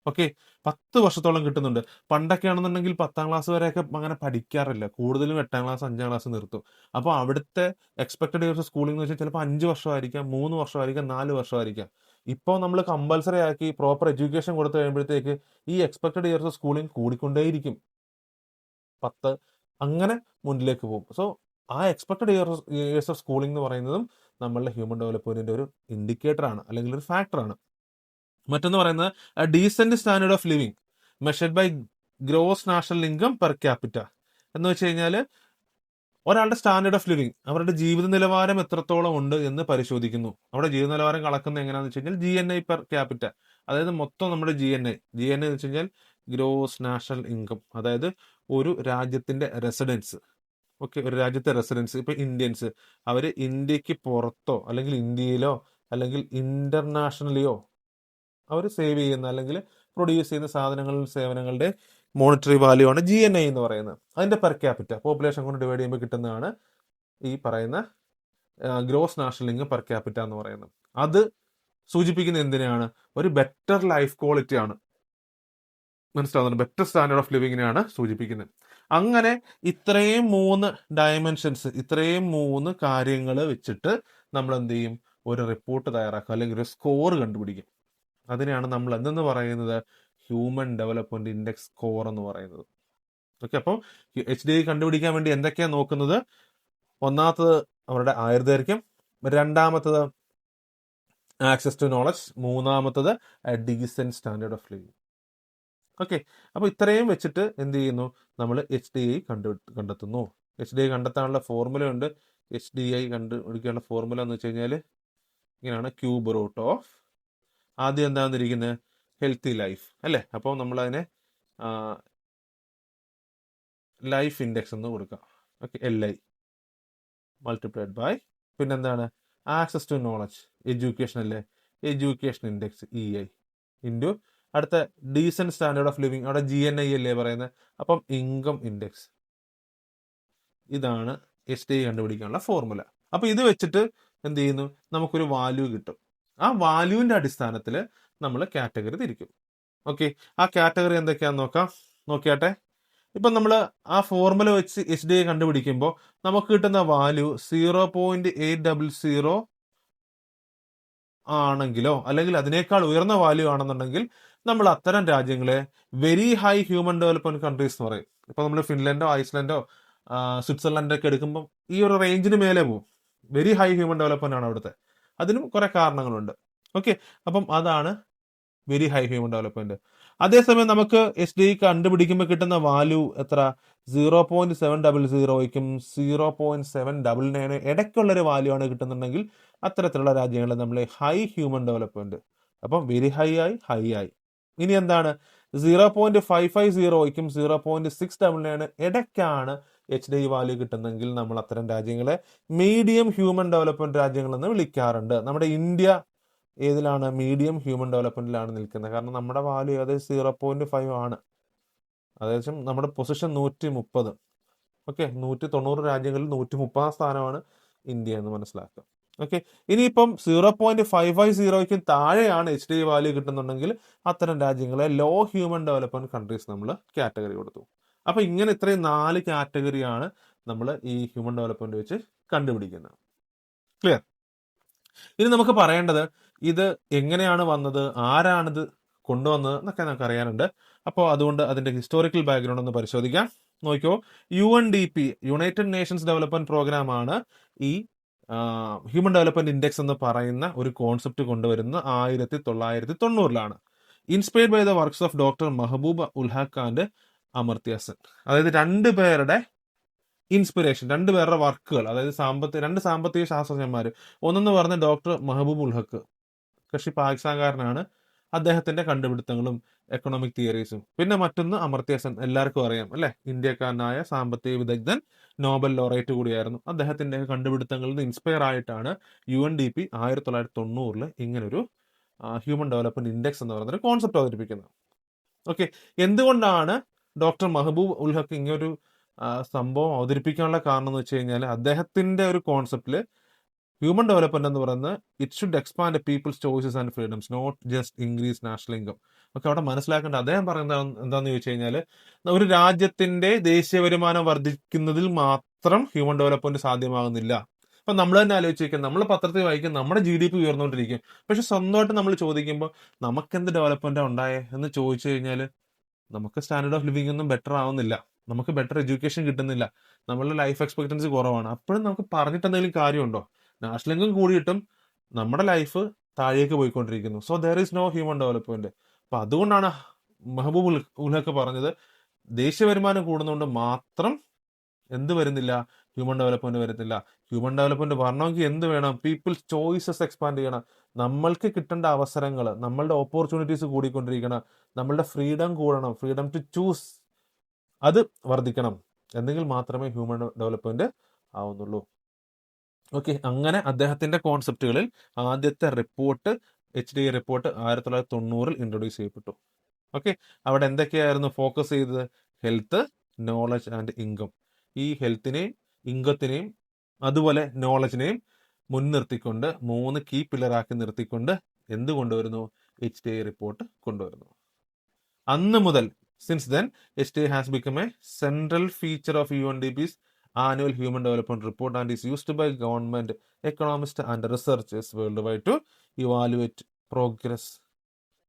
ഓക്കെ, 10 വർഷത്തോളം കിട്ടുന്നുണ്ട്. പണ്ടൊക്കെ ആണെന്നുണ്ടെങ്കിൽ 10ാം ക്ലാസ് വരെയൊക്കെ അങ്ങനെ പഠിക്കാറില്ല, കൂടുതലും 8ാം ക്ലാസ് 5ാം ക്ലാസ് നിർത്തും. അപ്പോൾ അവിടുത്തെ എക്സ്പെക്ടഡ് ഇയേഴ്സ് ഓഫ് സ്കൂളിംഗ് എന്ന് വെച്ചാൽ ചിലപ്പോൾ 5 വർഷമായിരിക്കാം, 3 വർഷമായിരിക്കാം, 4 വർഷമായിരിക്കാം. ഇപ്പോൾ നമ്മൾ കമ്പൽസറി ആക്കി പ്രോപ്പർ എഡ്യൂക്കേഷൻ കൊടുത്തു കഴിയുമ്പോഴത്തേക്ക് ഈ എക്സ്പെക്ടഡ് ഇയേഴ്സ് ഓഫ് സ്കൂളിംഗ് കൂടിക്കൊണ്ടേയിരിക്കും, 10 അങ്ങനെ മുന്നിലേക്ക് പോകും. സോ ആ എക്സ്പെക്ടഡ് ഇയേഴ്സ് ഓഫ് സ്കൂളിംഗ് എന്ന് പറയുന്നതും നമ്മളുടെ ഹ്യൂമൻ ഡെവലപ്മെന്റിന്റെ ഒരു ഇൻഡിക്കേറ്റർ ആണ് അല്ലെങ്കിൽ ഒരു ഫാക്ടറാണ്. മറ്റൊന്ന് പറയുന്നത് decent standard of living measured by gross national income per capita. എന്ന് വെച്ച് കഴിഞ്ഞാൽ ഒരാളുടെ സ്റ്റാൻഡേർഡ് ഓഫ് ലിവിങ്, അവരുടെ ജീവിത നിലവാരം എത്രത്തോളം ഉണ്ട് എന്ന് പരിശോധിക്കുന്നു. അവിടെ ജീവിത നിലവാരം കളക്കുന്നത് എങ്ങനെയാണെന്ന് വെച്ച് കഴിഞ്ഞാൽ GNI പെർ ക്യാപിറ്റ. അതായത് മൊത്തം നമ്മുടെ GNI എന്ന് വെച്ച് കഴിഞ്ഞാൽ ഗ്രോസ് നാഷണൽ ഇൻകം, അതായത് ഒരു രാജ്യത്തിന്റെ റെസിഡൻസ്. ഓക്കെ, ഒരു രാജ്യത്തെ റെസിഡൻസ്, ഇപ്പൊ ഇന്ത്യൻസ് അവർ ഇന്ത്യക്ക് പുറത്തോ അല്ലെങ്കിൽ ഇന്ത്യയിലോ അല്ലെങ്കിൽ ഇന്റർനാഷണലിയോ അവർ സേവ് ചെയ്യുന്ന അല്ലെങ്കിൽ പ്രൊഡ്യൂസ് ചെയ്യുന്ന സാധനങ്ങളുടെ സേവനങ്ങളുടെ മോണിറ്ററി വാല്യൂ ആണ് GNI എന്ന് പറയുന്നത്. അതിന്റെ പെർ ക്യാപിറ്റ പോപ്പുലേഷൻ കൊണ്ട് ഡിവൈഡ് ചെയ്യുമ്പോൾ കിട്ടുന്നതാണ് ഈ പറയുന്ന gross national income per capita എന്ന് പറയുന്നത്. അത് സൂചിപ്പിക്കുന്ന എന്തിനാണ്, ഒരു ബെറ്റർ ലൈഫ് ക്വാളിറ്റി ആണ്, മനസ്സിലാവുന്നുണ്ട്, ബെറ്റർ സ്റ്റാൻഡേർഡ് ഓഫ് ലിവിങ്ങിനെയാണ് സൂചിപ്പിക്കുന്നത്. അങ്ങനെ ഇത്രയും 3 ഡയമെൻഷൻസ്, ഇത്രയും 3 കാര്യങ്ങൾ വെച്ചിട്ട് നമ്മൾ എന്ത് ചെയ്യും, ഒരു റിപ്പോർട്ട് തയ്യാറാക്കുക അല്ലെങ്കിൽ ഒരു സ്കോർ കണ്ടുപിടിക്കും. അതിനെയാണ് നമ്മൾ എന്തെന്ന് പറയുന്നത്, ഹ്യൂമൻ ഡെവലപ്മെന്റ് ഇൻഡെക്സ് സ്കോർ എന്ന് പറയുന്നത്. ഓക്കെ, അപ്പോൾ HDI കണ്ടുപിടിക്കാൻ വേണ്ടി എന്തൊക്കെയാണ് നോക്കുന്നത്, ഒന്നാമത്തത് അവരുടെ ആയുർദൈർഘ്യം, രണ്ടാമത്തത് ആക്സസ് ടു നോളജ്, മൂന്നാമത്തത് decent standard of living. Okay, അപ്പോൾ ഇത്രയും വെച്ചിട്ട് എന്ത് ചെയ്യുന്നു, നമ്മൾ HDI കണ്ടെത്തുന്നു. HDI കണ്ടെത്താനുള്ള ഫോർമുല ഉണ്ട്. HDI കണ്ടുപിടിക്കാനുള്ള ഫോർമുല എന്ന് വെച്ച് കഴിഞ്ഞാൽ ഇങ്ങനെയാണ്, ക്യൂബ് റൂട്ട് ഓഫ് ആദ്യം എന്താണെന്നിരിക്കുന്നത്, ഹെൽത്തി ലൈഫ് അല്ലേ. അപ്പോൾ നമ്മളതിനെ ലൈഫ് ഇൻഡെക്സ് എന്ന് കൊടുക്കാം. ഓക്കെ, LI മൾട്ടിപ്ലൈഡ് ബൈ പിന്നെന്താണ്, ആക്സസ് ടു നോളജ് എഡ്യൂക്കേഷൻ അല്ലേ, എഡ്യൂക്കേഷൻ ഇൻഡെക്സ് EI ഇൻറ്റു അടുത്ത ഡീസെന്റ് സ്റ്റാൻഡേർഡ് ഓഫ് ലിവിങ്, അവിടെ GNI അല്ലേ പറയുന്നത്, അപ്പം ഇൻകം ഇൻഡെക്സ്. ഇതാണ് HDI കണ്ടുപിടിക്കാനുള്ള ഫോർമുല. അപ്പൊ ഇത് വെച്ചിട്ട് എന്ത് ചെയ്യുന്നു, നമുക്കൊരു വാല്യൂ കിട്ടും. ആ വാല്യൂവിന്റെ അടിസ്ഥാനത്തിൽ നമ്മൾ കാറ്റഗറി തിരിക്കും. ഓക്കെ, ആ കാറ്റഗറി എന്തൊക്കെയാന്ന് നോക്കാം, നോക്കിയാട്ടെ. ഇപ്പം നമ്മൾ ആ ഫോർമുല വെച്ച് HDI കണ്ടുപിടിക്കുമ്പോൾ നമുക്ക് കിട്ടുന്ന വാല്യൂ 0.800 ആണെങ്കിലോ അല്ലെങ്കിൽ അതിനേക്കാൾ ഉയർന്ന വാല്യൂ ആണെന്നുണ്ടെങ്കിൽ നമ്മൾ അത്തരം രാജ്യങ്ങളെ very high human development countries എന്ന് പറയും. ഇപ്പൊ നമ്മൾ ഫിൻലൻഡോ ഐസ്ലൻഡോ സ്വിറ്റ്സർലൻഡോ ഒക്കെ എടുക്കുമ്പോൾ ഈ ഒരു റേഞ്ചിന് മേലെ പോകും. വെരി ഹൈ ഹ്യൂമൻ ഡെവലപ്മെന്റ് ആണ് അവിടുത്തെ. അതിനും കുറെ കാരണങ്ങളുണ്ട്. ഓക്കെ, അപ്പം അതാണ് വെരി ഹൈ ഹ്യൂമൻ ഡെവലപ്മെന്റ്. അതേസമയം നമുക്ക് HDI കണ്ടുപിടിക്കുമ്പോൾ കിട്ടുന്ന വാല്യൂ എത്ര? 0.700യ്ക്കും 0.799 ഇടയ്ക്കുള്ളൊരു വാല്യൂ ആണ് കിട്ടുന്നുണ്ടെങ്കിൽ അത്തരത്തിലുള്ള രാജ്യങ്ങളെ നമ്മൾ ഹൈ ഹ്യൂമൻ ഡെവലപ്മെന്റ്. അപ്പം വെരി ഹൈ ആയി. ഇനി എന്താണ്? 0.550യ്ക്കും 0.699 ഇടയ്ക്കാണ് HDI വാല്യൂ കിട്ടുന്നെങ്കിൽ നമ്മൾ അത്തരം രാജ്യങ്ങളെ മീഡിയം ഹ്യൂമൻ ഡെവലപ്മെന്റ് രാജ്യങ്ങളെന്ന് വിളിക്കാറുണ്ട്. നമ്മുടെ ഇന്ത്യ ഏതിലാണ്? മീഡിയം ഹ്യൂമൻ ഡെവലപ്മെന്റിലാണ് നിൽക്കുന്നത്. കാരണം നമ്മുടെ വാല്യൂ ഏകദേശം 0.5 ആണ്. ഏകദേശം നമ്മുടെ പൊസിഷൻ 130. ഓക്കെ, 190 രാജ്യങ്ങളിൽ 130 സ്ഥാനമാണ് ഇന്ത്യ എന്ന് മനസ്സിലാക്കുക. ഓക്കെ, ഇനിയിപ്പം 0.550യ്ക്കും താഴെയാണ് HDI വാല്യൂ കിട്ടുന്നുണ്ടെങ്കിൽ അത്തരം രാജ്യങ്ങളെ ലോ ഹ്യൂമൻ ഡെവലപ്മെന്റ് കൺട്രീസ് നമ്മൾ കാറ്റഗറി കൊടുത്തു. അപ്പൊ ഇങ്ങനെ ഇത്രയും 4 കാറ്റഗറിയാണ് നമ്മൾ ഈ ഹ്യൂമൻ ഡെവലപ്മെന്റ് വെച്ച് കണ്ടുപിടിക്കുന്നത്. ക്ലിയർ? ഇനി നമുക്ക് പറയേണ്ടത് ഇത് എങ്ങനെയാണ് വന്നത്, ആരാണിത് കൊണ്ടുവന്നത് എന്നൊക്കെ നമുക്ക് അറിയാനുണ്ട്. അപ്പോൾ അതുകൊണ്ട് അതിന്റെ ഹിസ്റ്റോറിക്കൽ ബാക്ക്ഗ്രൗണ്ട് ഒന്ന് പരിശോധിക്കാം. നോക്കിയോ, UNDP United Nations Development Programme ആണ് ഈ ഹ്യൂമൻ ഡെവലപ്മെന്റ് ഇൻഡെക്സ് എന്ന് പറയുന്ന ഒരു കോൺസെപ്റ്റ് കൊണ്ടുവരുന്നത് 1990-ലാണ്. Inspired by the works of doctor Mahbub ul Haq and Amartya Sen. അതായത് രണ്ടുപേരുടെ ഇൻസ്പിറേഷൻ, രണ്ടുപേരുടെ വർക്കുകൾ, അതായത് രണ്ട് സാമ്പത്തിക ശാസ്ത്രജ്ഞന്മാർ. ഒന്നെന്ന് പറഞ്ഞ ഡോക്ടർ മെഹബൂബ് ഉൽ ഹഖ്, കക്ഷി പാകിസ്ഥാൻകാരനാണ്. അദ്ദേഹത്തിന്റെ കണ്ടുപിടുത്തങ്ങളും എക്കണോമിക് തിയറീസും. പിന്നെ മറ്റൊന്ന് അമർത്യ സെൻ, എല്ലാവർക്കും അറിയാം അല്ലെ, ഇന്ത്യക്കാരനായ സാമ്പത്തിക വിദഗ്ധൻ, നോബൽ ലോറേറ്റ് കൂടിയായിരുന്നു. അദ്ദേഹത്തിന്റെ കണ്ടുപിടുത്തങ്ങളിൽ നിന്ന് ഇൻസ്പയർ ആയിട്ടാണ് UNDP 1990 ഇങ്ങനൊരു ഹ്യൂമൻ ഡെവലപ്മെന്റ് ഇൻഡെക്സ് എന്ന് പറയുന്ന ഒരു കോൺസെപ്റ്റ് അവതരിപ്പിക്കുന്നത്. ഓക്കെ, എന്തുകൊണ്ടാണ് ഡോക്ടർ മെഹബൂബ് ഉൽ ഹഖ് ഇങ്ങനൊരു സംഭവം അവതരിപ്പിക്കാനുള്ള കാരണം എന്ന് വെച്ച് കഴിഞ്ഞാൽ അദ്ദേഹത്തിന്റെ ഒരു കോൺസെപ്റ്റില് ഹ്യൂമൻ ഡെവലപ്മെന്റ് എന്ന് പറയുന്നത് it should expand people's choices and freedoms, not just increase national income. ഒക്കെ അവിടെ മനസ്സിലാക്കേണ്ട അദ്ദേഹം പറയുന്നത് എന്താണെന്ന് ചോദിച്ചു കഴിഞ്ഞാൽ, ഒരു രാജ്യത്തിന്റെ ദേശീയ വരുമാനം വർദ്ധിക്കുന്നതിൽ മാത്രം ഹ്യൂമൻ ഡെവലപ്മെന്റ് സാധ്യമാകുന്നില്ല. ഇപ്പൊ നമ്മൾ തന്നെ ആലോചിച്ചിരിക്കും, നമ്മൾ പത്രത്തിൽ വായിക്കും നമ്മുടെ GDP ഉയർന്നുകൊണ്ടിരിക്കും, പക്ഷെ സ്വന്തമായിട്ട് നമ്മൾ ചോദിക്കുമ്പോൾ നമുക്കെന്ത് ഡെവലപ്മെന്റാണ് ഉണ്ടായേ എന്ന് ചോദിച്ചു കഴിഞ്ഞാൽ നമുക്ക് സ്റ്റാൻഡേർഡ് ഓഫ് ലിവിംഗ് ഒന്നും ബെറ്റർ ആവുന്നില്ല, നമുക്ക് ബെറ്റർ എഡ്യൂക്കേഷൻ കിട്ടുന്നില്ല, നമ്മളുടെ ലൈഫ് എക്സ്പെക്ടൻസി കുറവാണ്. അപ്പോഴും നമുക്ക് പറഞ്ഞിട്ട് എന്തെങ്കിലും കാര്യമുണ്ടോ? നാഷണൽ ഇൻകം കൂടിയിട്ടും നമ്മുടെ ലൈഫ് താഴേക്ക് പോയിക്കൊണ്ടിരിക്കുന്നു. So there is no human development. അപ്പൊ അതുകൊണ്ടാണ് മെഹബൂബ് ഉൽ ഹഖ് പറഞ്ഞത് ദേശീയ വരുമാനം കൂടുന്നതുകൊണ്ട് മാത്രം എന്ത് വരുന്നില്ല? ഹ്യൂമൻ ഡെവലപ്മെന്റ് വരുന്നില്ല. ഹ്യൂമൻ ഡെവലപ്മെന്റ് വരണമെങ്കിൽ എന്ത് വേണം? പീപ്പിൾസ് ചോയ്സസ് എക്സ്പാൻഡ് ചെയ്യണം. നമ്മൾക്ക് കിട്ടേണ്ട അവസരങ്ങൾ, നമ്മളുടെ ഓപ്പർച്യൂണിറ്റീസ് കൂടിക്കൊണ്ടിരിക്കണം, നമ്മളുടെ ഫ്രീഡം കൂടണം, ഫ്രീഡം ടു ചൂസ് അത് വർദ്ധിക്കണം. എന്നെങ്കിൽ മാത്രമേ ഹ്യൂമൻ ഡെവലപ്മെന്റ് ആവുന്നുള്ളൂ. ഓക്കെ, അങ്ങനെ അദ്ദേഹത്തിന്റെ കോൺസെപ്റ്റുകളിൽ ആദ്യത്തെ റിപ്പോർട്ട്, HDI റിപ്പോർട്ട് 1990 ഇൻട്രൊഡ്യൂസ് ചെയ്യപ്പെട്ടു. ഓക്കെ, അവിടെ എന്തൊക്കെയായിരുന്നു ഫോക്കസ് ചെയ്തത്? Health, knowledge and income. ഈ ഹെൽത്തിനെയും ഇൻകത്തിനെയും അതുപോലെ നോളജിനെയും മുൻനിർത്തിക്കൊണ്ട് 3 കീ പില്ലറാക്കി നിർത്തിക്കൊണ്ട് എന്ത് കൊണ്ടുവരുന്നു? HDI റിപ്പോർട്ട് കൊണ്ടുവരുന്നു. അന്ന് മുതൽ, since then, HDI has become A central feature of UNDP's annual human development report and is used by government, economists and researchers worldwide to evaluate progress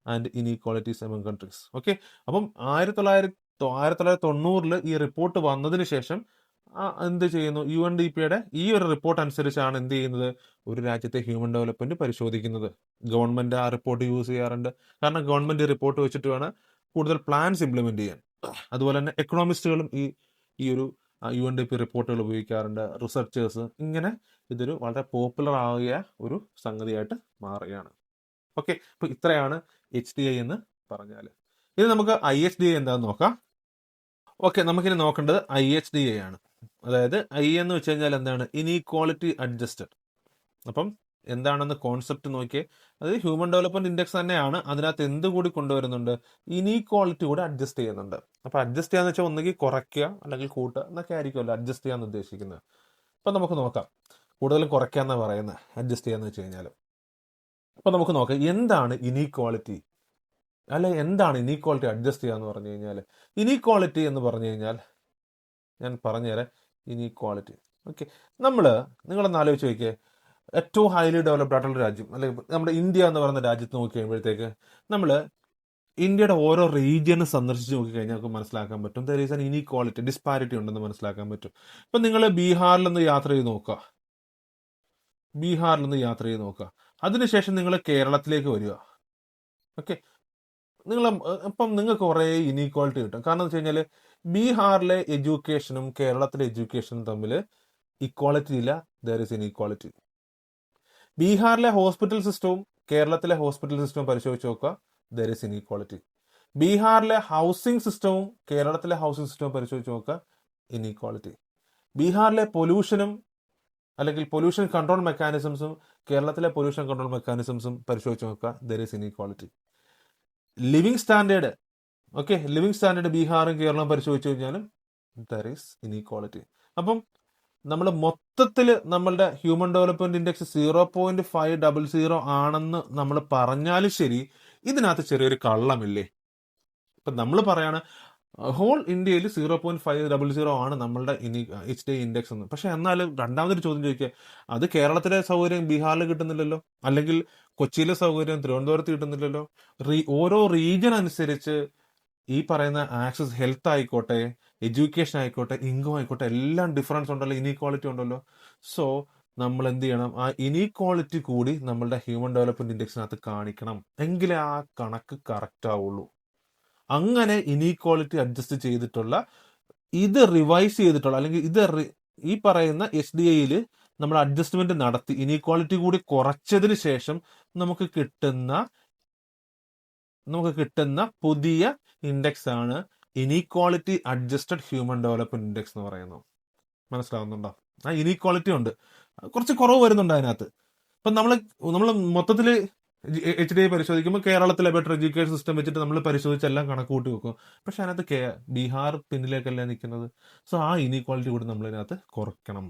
and inequalities among countries. Okay, അപ്പം 1990 ഈ report വന്നതിന് ശേഷം എന്ത് ചെയ്യുന്നു? UNDPയുടെ ഈ ഒരു report അനുസരിച്ചാണ് എന്ത് ചെയ്യുന്നത്? ഒരു രാജ്യത്തെ ഹ്യൂമൻ ഡെവലപ്മെന്റ് പരിശോധിക്കുന്നത്. ഗവൺമെന്റ് ആ റിപ്പോർട്ട് യൂസ് ചെയ്യാറുണ്ട്. കാരണം ഗവൺമെന്റ് റിപ്പോർട്ട് വെച്ചിട്ട് വേണം കൂടുതൽ പ്ലാൻസ് ഇംപ്ലിമെന്റ് ചെയ്യാൻ. അതുപോലെ തന്നെ എക്കണോമിസ്റ്റുകളും ഈ ഒരു UNDP റിപ്പോർട്ടുകൾ ഉപയോഗിക്കാറുണ്ട്, റിസർച്ചേഴ്സ്. ഇങ്ങനെ ഇതൊരു വളരെ പോപ്പുലർ ആകിയ ഒരു സംഗതിയായിട്ട് മാറുകയാണ്. ഓക്കെ, അപ്പൊ ഇത്രയാണ് HDI എന്ന് പറഞ്ഞാൽ. ഇനി നമുക്ക് IHDI എന്താണെന്ന് നോക്കാം. ഓക്കെ, നമുക്കിനി നോക്കേണ്ടത് IHDI ആണ്. അതായത് I എന്ന് വെച്ച് കഴിഞ്ഞാൽ എന്താണ്? Inequality adjusted. അപ്പം എന്താണെന്ന് കോൺസെപ്റ്റ് നോക്കിയേ. അത് ഹ്യൂമൻ ഡെവലപ്മെന്റ് ഇൻഡെക്സ് തന്നെയാണ്. അതിനകത്ത് എന്ത് കൂടി കൊണ്ടുവരുന്നുണ്ട്? ഇനീക്വാളിറ്റി കൂടെ അഡ്ജസ്റ്റ് ചെയ്യുന്നുണ്ട്. അപ്പൊ അഡ്ജസ്റ്റ് ചെയ്യാന്ന് വെച്ചാൽ ഒന്നുകിൽ കുറയ്ക്കുക അല്ലെങ്കിൽ കൂട്ടുക എന്നൊക്കെ ആയിരിക്കുമല്ലോ അഡ്ജസ്റ്റ് ചെയ്യാന്ന് ഉദ്ദേശിക്കുന്നത്. അപ്പൊ നമുക്ക് നോക്കാം. കൂടുതലും കുറയ്ക്കാന്നാ പറയുന്നത്, അഡ്ജസ്റ്റ് ചെയ്യാന്ന് വെച്ച് കഴിഞ്ഞാൽ. അപ്പൊ നമുക്ക് നോക്കാം എന്താണ് ഇനീക്വാളിറ്റി. അല്ലെ എന്താണ് ഇനീക്വാളിറ്റി അഡ്ജസ്റ്റ് ചെയ്യുക എന്ന് പറഞ്ഞു കഴിഞ്ഞാൽ, ഇനീക്വാളിറ്റി എന്ന് പറഞ്ഞു കഴിഞ്ഞാൽ ഞാൻ പറഞ്ഞുതരാം. ഇനീക്വാളിറ്റി, ഓക്കെ, നിങ്ങളൊന്ന് ആലോചിച്ച് നോക്കിയേ, ഏറ്റവും ഹൈലി ഡെവലപ്ഡ് ആയിട്ടുള്ള രാജ്യം, അല്ലെങ്കിൽ നമ്മുടെ ഇന്ത്യ എന്ന് പറയുന്ന രാജ്യത്ത് നോക്കി കഴിയുമ്പോഴത്തേക്ക് നമ്മൾ ഇന്ത്യയുടെ ഓരോ റീജിയൻ സന്ദർശിച്ച് നോക്കിക്കഴിഞ്ഞാൽ നമുക്ക് മനസ്സിലാക്കാൻ പറ്റും there is an inequality, disparity ഉണ്ടെന്ന് മനസ്സിലാക്കാൻ പറ്റും. ഇപ്പം നിങ്ങൾ ബീഹാറിലൊന്ന് യാത്ര ചെയ്ത് നോക്കുക, അതിനുശേഷം നിങ്ങൾ കേരളത്തിലേക്ക് വരിക, ഓക്കെ, അപ്പം നിങ്ങൾക്ക് കുറേ ഇനീക്വാളിറ്റി കിട്ടും. കാരണം എന്ന് വെച്ച് കഴിഞ്ഞാൽ ബീഹാറിലെ എഡ്യൂക്കേഷനും കേരളത്തിലെ എഡ്യൂക്കേഷനും തമ്മിൽ ഇക്വാളിറ്റി ഇല്ല, ദർ ഇസ് ഇനീക്വാളിറ്റി. ബീഹാറിലെ ഹോസ്പിറ്റൽ സിസ്റ്റവും കേരളത്തിലെ ഹോസ്പിറ്റൽ സിസ്റ്റവും പരിശോധിച്ച് നോക്കുക, ദർ ഇസ് ഇനീക്വാളിറ്റി. ബീഹാറിലെ ഹൗസിംഗ് സിസ്റ്റവും കേരളത്തിലെ ഹൗസിംഗ് സിസ്റ്റവും പരിശോധിച്ച് നോക്കുക, ഇനീക്വാളിറ്റി. ബീഹാറിലെ പൊല്യൂഷനും അല്ലെങ്കിൽ പൊല്യൂഷൻ കൺട്രോൾ മെക്കാനിസംസും കേരളത്തിലെ പൊല്യൂഷൻ കൺട്രോൾ മെക്കാനിസംസും പരിശോധിച്ച് നോക്കുക, there is inequality. Living standard, okay, living standard ബീഹാറും കേരളവും പരിശോധിച്ച് കഴിഞ്ഞാലും ദർ ഈസ് ഇനീക്വാളിറ്റി. അപ്പം നമ്മൾ മൊത്തത്തിൽ നമ്മളുടെ ഹ്യൂമൻ ഡെവലപ്മെന്റ് ഇൻഡെക്സ് 0.500 ആണെന്ന് നമ്മൾ പറഞ്ഞാലും ശരി, ഇതിനകത്ത് ചെറിയൊരു കള്ളമില്ലേ? ഇപ്പം നമ്മൾ പറയാണ് ഹോൾ ഇന്ത്യയിൽ 0.500 ആണ് നമ്മളുടെ HDI ഇൻഡെക്സ് എന്ന്. പക്ഷെ എന്നാലും രണ്ടാമതൊരു ചോദ്യം ചോദിക്കുക, അത് കേരളത്തിലെ സൗകര്യം ബീഹാറിൽ കിട്ടുന്നില്ലല്ലോ, അല്ലെങ്കിൽ കൊച്ചിയിലെ സൗകര്യം തിരുവനന്തപുരത്ത് കിട്ടുന്നില്ലല്ലോ. ഓരോ റീജിയൻ അനുസരിച്ച് ഈ പറയുന്ന ആക്സസ്, ഹെൽത്ത് ആയിക്കോട്ടെ, എഡ്യൂക്കേഷൻ ആയിക്കോട്ടെ, ഇൻകം ആയിക്കോട്ടെ, എല്ലാം ഡിഫറൻസ് ഉണ്ടല്ലോ, ഇനീക്വാളിറ്റി ഉണ്ടല്ലോ. സോ നമ്മൾ എന്ത് ചെയ്യണം, ആ ഇനീക്വാളിറ്റി കൂടി നമ്മളുടെ ഹ്യൂമൻ ഡെവലപ്മെന്റ് ഇൻഡെക്സിനകത്ത് കാണിക്കണം, എങ്കിലേ ആ കണക്ക് കറക്റ്റ് ആവുള്ളൂ. അങ്ങനെ ഇനീക്വാളിറ്റി അഡ്ജസ്റ്റ് ചെയ്തിട്ടുള്ള, ഇത് റിവൈസ് ചെയ്തിട്ടുള്ള, അല്ലെങ്കിൽ ഈ പറയുന്ന HDIയിൽ നമ്മൾ അഡ്ജസ്റ്റ്മെന്റ് നടത്തി ഇനീക്വാളിറ്റി കൂടി കുറച്ചതിന് ശേഷം നമുക്ക് കിട്ടുന്ന പുതിയ ഇൻഡെക്സ് ആണ് inequality adjusted human development index എന്ന് പറയുന്നത്. മനസ്സിലാവുന്നുണ്ടോ? ആ ഇനീക്വാളിറ്റി ഉണ്ട്, കുറച്ച് കുറവ് വരുന്നുണ്ട് അതിനകത്ത്. ഇപ്പം നമ്മൾ മൊത്തത്തിൽ HDI പരിശോധിക്കുമ്പോൾ കേരളത്തിലെ ബെറ്റർ എഡ്യൂക്കേഷൻ സിസ്റ്റം വെച്ചിട്ട് നമ്മൾ പരിശോധിച്ചെല്ലാം കണക്ക് കൂട്ടി വെക്കും. പക്ഷെ അതിനകത്ത് ബീഹാർ പിന്നിലേക്കല്ലേ നിൽക്കുന്നത്. സോ ആ ഇനീക്വാളിറ്റി കൂടി നമ്മൾ ഇതിനകത്ത് കുറയ്ക്കണം.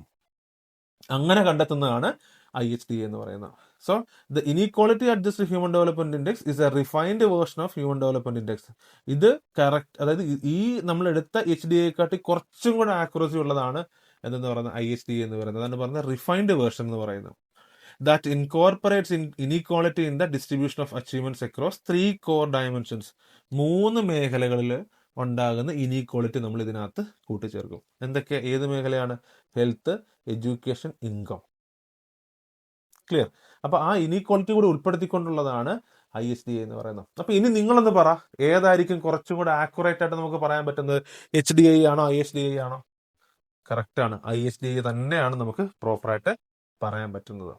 അങ്ങനെ കണ്ടെത്തുന്നതാണ് IHDA എന്ന് പറയുന്നത്. So the inequality adjusted human development index is A refined version of human development index. ഇത് കറക്റ്റ്, അതായത് ഈ നമ്മൾ എടുത്ത HDA കുറച്ചും കൂടെ ആക്യുറസി ഉള്ളതാണ് എന്തെന്ന് പറയുന്നത് IHDA എന്ന് പറയുന്നത്. അതാണ് പറയുന്നത് റിഫൈൻഡ് വേർഷൻ എന്ന് പറയുന്നത്. That incorporates inequality in the distribution of achievements across 3 core dimensions. 3 മേഖലകളിൽ ഉണ്ടാകുന്ന ഇനീക്വാളിറ്റി നമ്മൾ ഇതിനകത്ത് കൂട്ടിച്ചേർക്കും. ഏത് മേഖലയാണ്? Health, education, income. ക്ലിയർ? അപ്പൊ ആ ഇനീക്വാളിറ്റി കൂടി ഉൾപ്പെടുത്തിക്കൊണ്ടുള്ളതാണ് IHDA എന്ന് പറയുന്നത്. അപ്പൊ ഇനി നിങ്ങളൊന്ന് പറ, ഏതായിരിക്കും കുറച്ചും കൂടെ ആക്യുറേറ്റ് ആയിട്ട് നമുക്ക് പറയാൻ പറ്റുന്നത്? HDI ആണോ IHDA ആണോ? കറക്റ്റ് ആണ്, IHDA തന്നെയാണ് നമുക്ക് പ്രോപ്പറായിട്ട് പറയാൻ പറ്റുന്നത്.